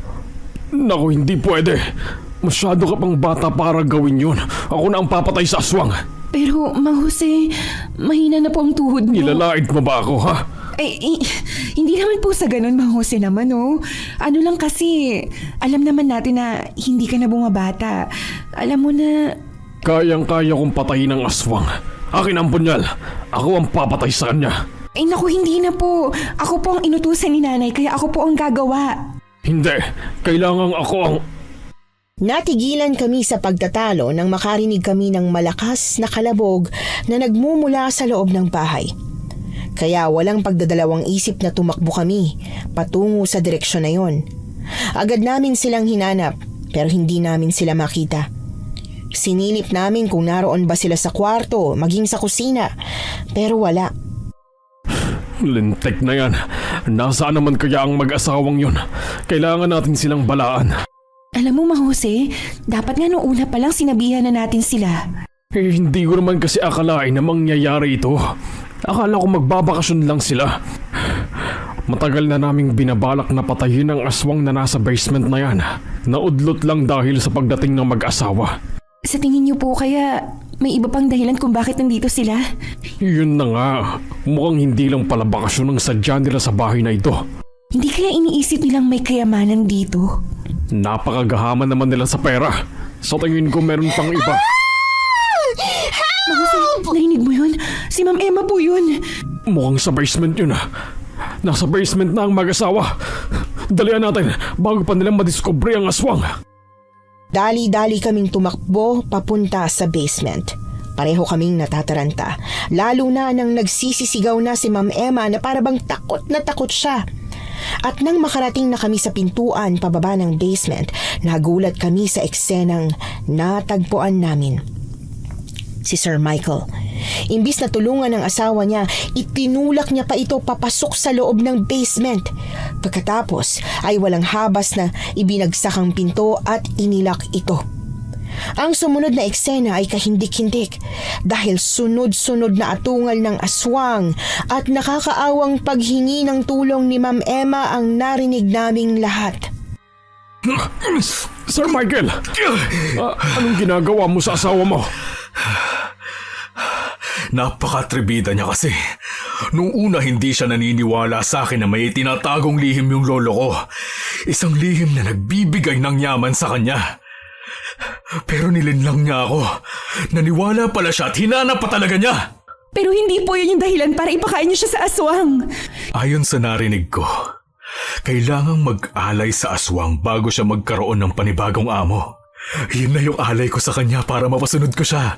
Naku, hindi pwede. Masyado ka pang bata para gawin yun. Ako na ang papatay sa aswang. Pero, Mang Jose, mahina na po ang tuhod mo. Nilalait mo ba ako, ha? Hindi naman po sa ganun, Mang Jose naman, oh. Ano lang kasi, alam naman natin na hindi ka na bumabata. Alam mo na... Kayang-kaya kong patayin ang aswang. Akin ang punyal. Ako ang papatay sa kanya. Naku, hindi na po. Ako po ang inutusan ni nanay, kaya ako po ang gagawa. Hindi. Kailangan ako ang... Natigilan kami sa pagtatalo nang makarinig kami ng malakas na kalabog na nagmumula sa loob ng bahay. Kaya walang pagdadalawang isip na tumakbo kami patungo sa direksyon na yon. Agad namin silang hinanap pero hindi namin sila makita. Sinilip namin kung naroon ba sila sa kwarto, maging sa kusina, pero wala. Lintik na yan. Nasaan naman kaya ang mag-asawang yun? Kailangan natin silang balaan. Alam mo, Mang Jose, dapat nga noong una pa lang sinabihan na natin sila. Hindi ko naman kasi akalain na mangyayari ito. Akala ko magbabakasyon lang sila. Matagal na naming binabalak na patayin ang aswang na nasa basement na yan. Naudlot lang dahil sa pagdating ng mag-asawa. Sa tingin niyo po kaya may iba pang dahilan kung bakit nandito sila? Yun na nga. Mukhang hindi lang pala bakasyon ang sadya nila sa bahay na ito. Hindi kaya iniisip nilang may kayamanan dito? Napakagahaman naman nila sa pera. Sa tingin ko meron pang iba. Mang Jose, narinig mo yun? Si Ma'am Emma po yun. Mukhang sa basement yun. Nasa basement na ang mag-asawa. Dalian natin bago pa nilang madiskubre ang aswang. Dali-dali kaming tumakbo papunta sa basement. Pareho kaming natataranta. Lalo na nang nagsisisigaw na si Ma'am Emma na parabang takot na takot siya. At nang makarating na kami sa pintuan pababa ng basement, nagulat kami sa eksenang natagpuan namin. Si Sir Michael. Imbis na tulungan ng asawa niya, itinulak niya pa ito papasok sa loob ng basement. Pagkatapos ay walang habas na ibinagsak ang pinto at inilak ito. Ang sumunod na eksena ay kahindik-hindik dahil sunod-sunod na atungal ng aswang at nakakaawang paghingi ng tulong ni Ma'am Emma ang narinig naming lahat. Sir Michael! Anong ginagawa mo sa asawa mo? Napakatribida niya kasi. Nung una hindi siya naniniwala sa akin na may tinatagong lihim yung lolo ko. Isang lihim na nagbibigay ng yaman sa kanya. Pero nilinlang niya ako. Naniwala pala siya at hinanap pa talaga niya. Pero hindi po yun yung dahilan para ipakain niyo siya sa aswang. Ayon sa narinig ko, kailangang mag-alay sa aswang bago siya magkaroon ng panibagong amo. Yun na yung alay ko sa kanya para mapasunod ko siya.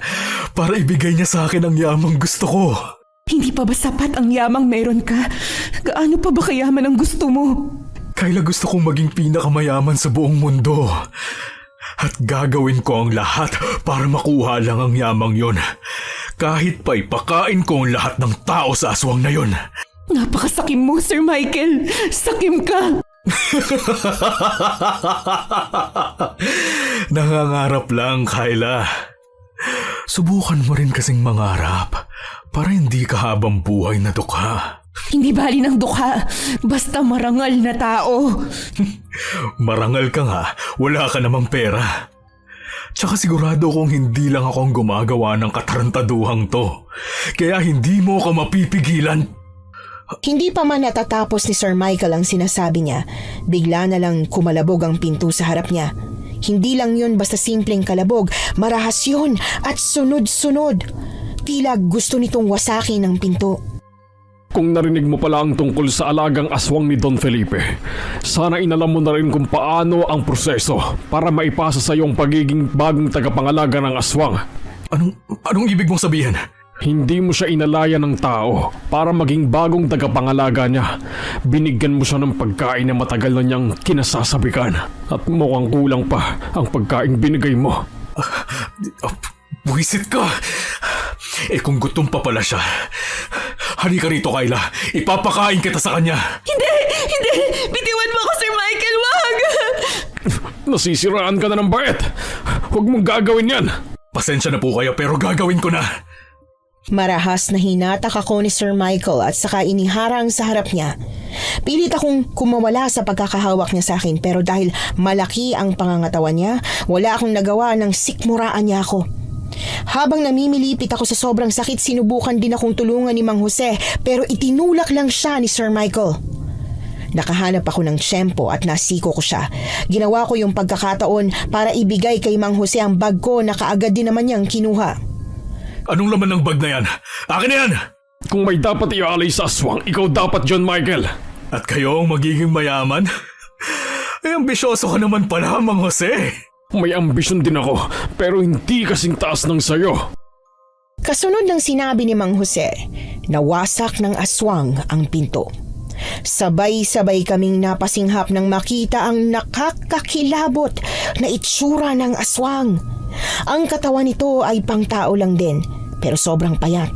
Para ibigay niya sa akin ang yamang gusto ko. Hindi pa ba sapat ang yamang meron ka? Gaano pa ba kayaman ang gusto mo? Kayla gusto kong maging pinakamayaman sa buong mundo. At gagawin ko ang lahat para makuha lang ang yamang yon. Kahit pa ipakain ko ang lahat ng tao sa aswang na yon. Napakasakim mo, Sir Michael. Sakim ka. Nangangarap lang, Kayla. Subukan mo rin kasing mangarap para hindi ka habang buhay na dukha. Hindi bali ng dukha, basta marangal na tao. Marangal ka nga, wala ka namang pera. Tsaka sigurado kong hindi lang ako ang gumagawa ng katarantaduhang to. Kaya hindi mo ka mapipigilan. Hindi pa man natatapos ni Sir Michael ang sinasabi niya, bigla na lang kumalabog ang pinto sa harap niya. Hindi lang yun basta simpleng kalabog, marahas yun at sunod-sunod. Tila gusto nitong wasakin ang pinto. Kung narinig mo pala ang tungkol sa alagang aswang ni Don Felipe, sana inalam mo na rin kung paano ang proseso para maipasa sa iyo ang pagiging bagong tagapangalaga ng aswang. Anong ibig mong sabihin? Hindi mo siya inalaya ng tao para maging bagong tagapangalaga niya. Binigyan mo siya ng pagkain na matagal na niyang kinasasabikan. At mukhang kulang pa ang pagkain binigay mo. Buwisit ka! Kung gutom pa pala siya, halika rito, Kayla. Ipapakain kita sa kanya. Hindi! Bitiwan mo ako, Sir Michael! Wag! Nasisiraan ka na ng bait. Huwag mong gagawin yan. Pasensya na po kayo pero gagawin ko na. Marahas na hinatak ako ni Sir Michael at saka iniharang sa harap niya. Pilit akong kumawala sa pagkakahawak niya sa akin pero dahil malaki ang pangangatawan niya, wala akong nagawa nang sikmuraan niya ako. Habang namimilipit ako sa sobrang sakit, sinubukan din akong tulungan ni Mang Jose pero itinulak lang siya ni Sir Michael. Nakahanap ako ng tiyempo at nasiko ko siya. Ginawa ko yung pagkakataon para ibigay kay Mang Jose ang bag ko na kaagad din naman niyang kinuha. Anong laman ng bag na yan? Akin na yan! Kung may dapat ialay sa aswang, ikaw dapat, John Michael. At kayo ang magiging mayaman? Ambisyoso ka naman pala, Mang Jose. May ambisyon din ako, pero hindi kasing taas ng sayo. Kasunod ng sinabi ni Mang Jose, nawasak ng aswang ang pinto. Sabay-sabay kaming napasinghap nang makita ang nakakakilabot na itsura ng aswang. Ang katawan nito ay pangtao lang din, pero sobrang payat.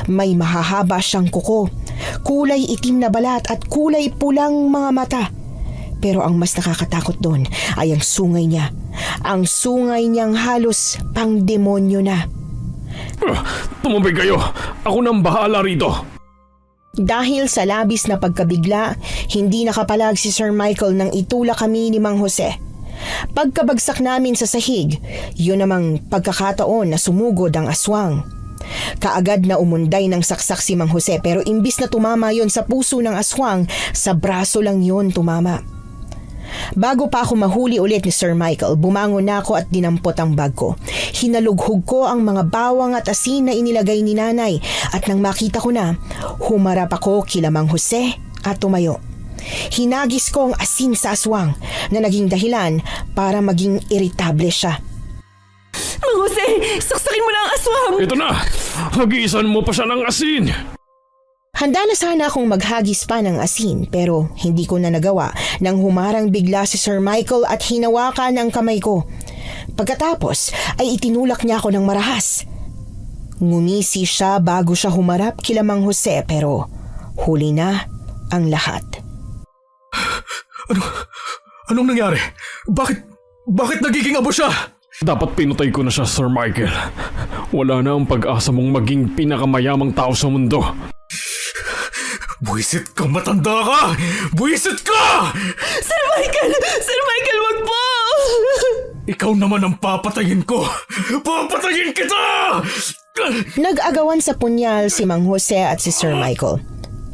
May mahahaba siyang kuko, kulay itim na balat at kulay pulang mga mata. Pero ang mas nakakatakot doon ay ang sungay niya. Ang sungay niyang halos pang-demonyo na. Tumabay kayo. Ako nang bahala rito. Dahil sa labis na pagkabigla, hindi nakapalag si Sir Michael nang itulak kami ni Mang Jose. Pagkabagsak namin sa sahig, yun namang pagkakataon na sumugod ang aswang. Kaagad na umunday ng saksak si Mang Jose pero imbis na tumama yon sa puso ng aswang, sa braso lang yon tumama. Bago pa ako mahuli ulit ni Sir Michael, bumangon na ako at dinampot ang bag ko. Hinalughog ko ang mga bawang at asin na inilagay ni nanay at nang makita ko na, humarap ako kila Mang Jose at tumayo. Hinagis ko ang asin sa aswang na naging dahilan para maging iritable siya. Mang Jose, saksakin mo na ang aswang! Ito na! Hagisan mo pa siya ng asin! Handa na sana akong maghagis pa ng asin pero hindi ko na nagawa nang humarang bigla si Sir Michael at hinawakan ang kamay ko. Pagkatapos ay itinulak niya ako ng marahas. Ngumisi siya bago siya humarap kila Mang Jose pero huli na ang lahat. Anong nangyari? Bakit nagiging abo siya? Dapat pinutay ko na siya, Sir Michael. Wala na ang pag-asa mong maging pinakamayamang tao sa mundo. Buwisit ka, matanda ka! Buwisit ka! Sir Michael! Sir Michael, wag po! Ikaw naman ang papatayin ko! Papatayin kita! Nag-agawan sa punyal si Mang Jose at si Sir Michael.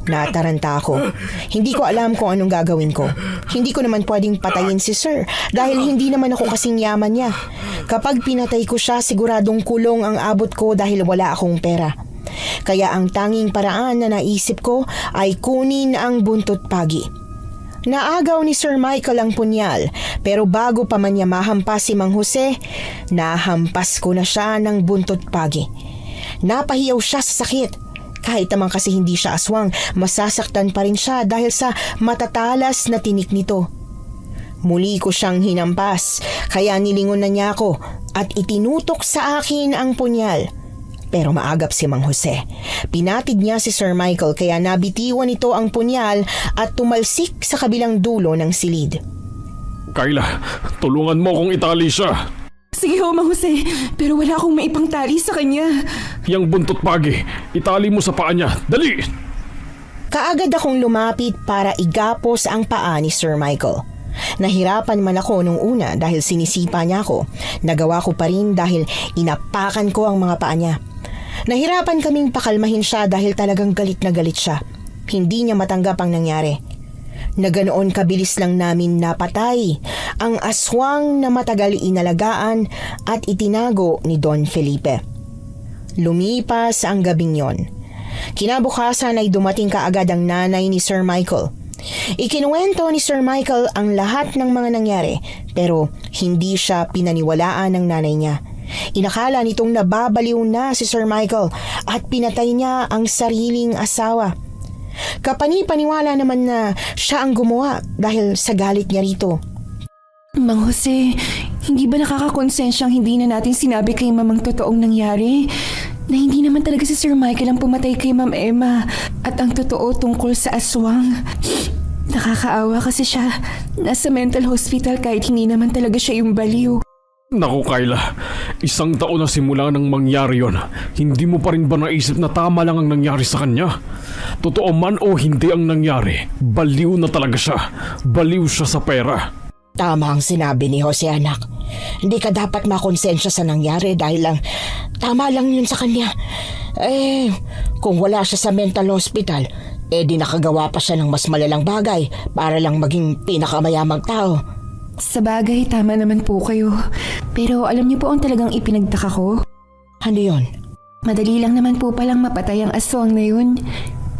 Nataranta ako. Hindi ko alam kung anong gagawin ko. Hindi ko naman pwedeng patayin si Sir dahil hindi naman ako kasing yaman niya. Kapag pinatay ko siya, siguradong kulong ang abot ko dahil wala akong pera. Kaya ang tanging paraan na naisip ko ay kunin ang buntot pagi. Naagaw ni Sir Michael ang punyal pero bago pa man niya mahampas si Mang Jose, nahampas ko na siya ng buntot pagi. Napahiyaw siya sa sakit. Kahit naman kasi hindi siya aswang, masasaktan pa rin siya dahil sa matatalas na tinik nito. Muli ko siyang hinampas kaya nilingon na niya ako at itinutok sa akin ang punyal. Pero maagap si Mang Jose. Pinatid niya si Sir Michael kaya nabitiwan ito ang punyal at tumalsik sa kabilang dulo ng silid. Kayla, tulungan mo kung itali siya. Sige ho, Mang Jose, pero wala akong maipangtali sa kanya. Yang buntot pagi, itali mo sa paa niya. Dali! Kaagad akong lumapit para igapos ang paa ni Sir Michael. Nahirapan man ako nung una dahil sinisipa niya ako. Nagawa ko pa rin dahil inapakan ko ang mga paa niya. Nahirapan kaming pakalmahin siya dahil talagang galit na galit siya. Hindi niya matanggap ang nangyari. Na ganoon kabilis lang namin napatay ang aswang na matagal inalagaan at itinago ni Don Felipe. Lumipas ang gabing yon. Kinabukasan ay dumating kaagad ang nanay ni Sir Michael. Ikinuwento ni Sir Michael ang lahat ng mga nangyari pero hindi siya pinaniwalaan ng nanay niya. Inakala nitong nababaliw na si Sir Michael at pinatay niya ang sariling asawa. Kapani-paniwala naman na siya ang gumawa dahil sa galit niya rito. Mang Jose, hindi ba nakakakonsensyang hindi na natin sinabi kay Mamang totoong nangyari? Na hindi naman talaga si Sir Michael ang pumatay kay Ma'am Emma at ang totoo tungkol sa aswang. Nakakaawa kasi siya. Nasa mental hospital kahit hindi naman talaga siya yung baliw. Naku Kyla, 1 taon na simula nang mangyari yon. Hindi mo pa rin ba naisip na tama lang ang nangyari sa kanya? Totoo man o hindi ang nangyari, baliw na talaga siya. Baliw siya sa pera. Tama ang sinabi ni Jose, anak. Hindi ka dapat makonsensya sa nangyari dahil lang tama lang yun sa kanya. Kung wala siya sa mental hospital, di nakagawa pa siya ng mas malalang bagay para lang maging pinakamayamang tao. Sa bagay, tama naman po kayo. Pero alam niyo po ang talagang ipinagtaka ko? Ano yun? Madali lang naman po palang mapatay ang aswang na yun.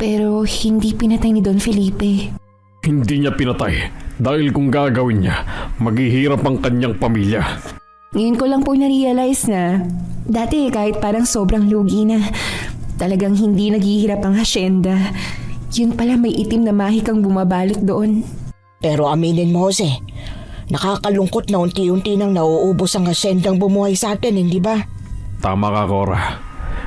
Pero hindi pinatay ni Don Felipe. Hindi niya pinatay dahil kung gagawin niya, maghihirap ang kanyang pamilya. Ngayon ko lang po na-realize na dati kahit parang sobrang lugi na, talagang hindi naghihirap ang hasyenda. Yun pala may itim na mahikang bumabalot doon. Pero aminin mo, Jose, nakakalungkot na unti-unti nang nauubos ang asyendang bumuhay sa atin, hindi ba? Tama ka, Cora.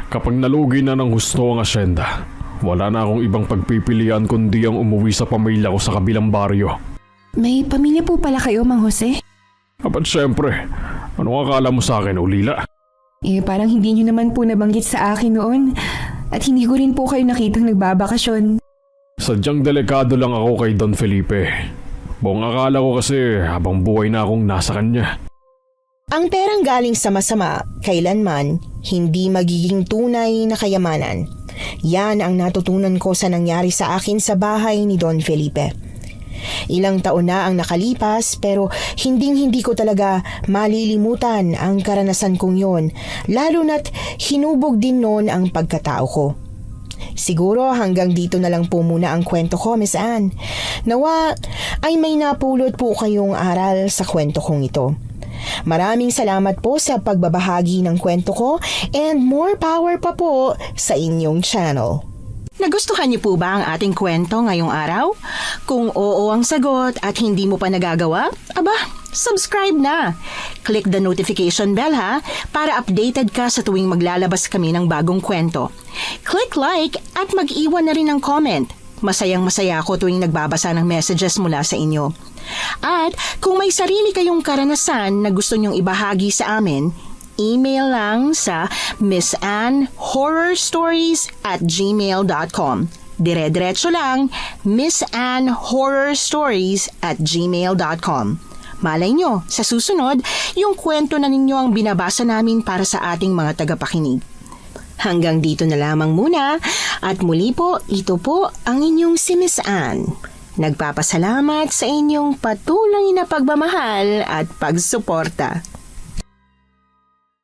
Kapag nalugi na ng husto ang asyenda, wala na akong ibang pagpipilian kundi ang umuwi sa pamilya ko sa kabilang baryo. May pamilya po pala kayo, Mang Jose? At syempre, ano akala mo sa akin, Ulila? Parang hindi nyo naman po nabanggit sa akin noon. At hindi ko rin po kayo nakitang nagbabakasyon. Sadyang delikado lang ako kay Don Felipe. Buong akala ko kasi habang buhay na akong nasa kanya. Ang perang galing sa masama, kailanman, hindi magiging tunay na kayamanan. Yan ang natutunan ko sa nangyari sa akin sa bahay ni Don Felipe. Ilang taon na ang nakalipas pero hindi ko talaga malilimutan ang karanasan kong yon, lalo na't hinubog din noon ang pagkatao ko. Siguro hanggang dito na lang po muna ang kwento ko, Miss Anne. Nawa ay may napulot po kayong aral sa kwento kong ito. Maraming salamat po sa pagbabahagi ng kwento ko and more power pa po sa inyong channel. Nagustuhan niyo po ba ang ating kwento ngayong araw? Kung oo ang sagot at hindi mo pa nagagawa, subscribe na. Click the notification bell para updated ka sa tuwing maglalabas kami ng bagong kwento. Click like at mag-iwan na rin ng comment. Masayang-masaya ako tuwing nagbabasa ng messages mula sa inyo. At kung may sarili kayong karanasan na gusto nyong ibahagi sa amin, email lang sa missanhorrorstories@gmail.com. Dire-diretso lang, missanhorrorstories@gmail.com. Malay nyo, sa susunod, yung kwento na ninyo ang binabasa namin para sa ating mga tagapakinig. Hanggang dito na lamang muna at muli po, ito po ang inyong si Miss Anne. Nagpapasalamat sa inyong patuloy na pagmamahal at pagsuporta.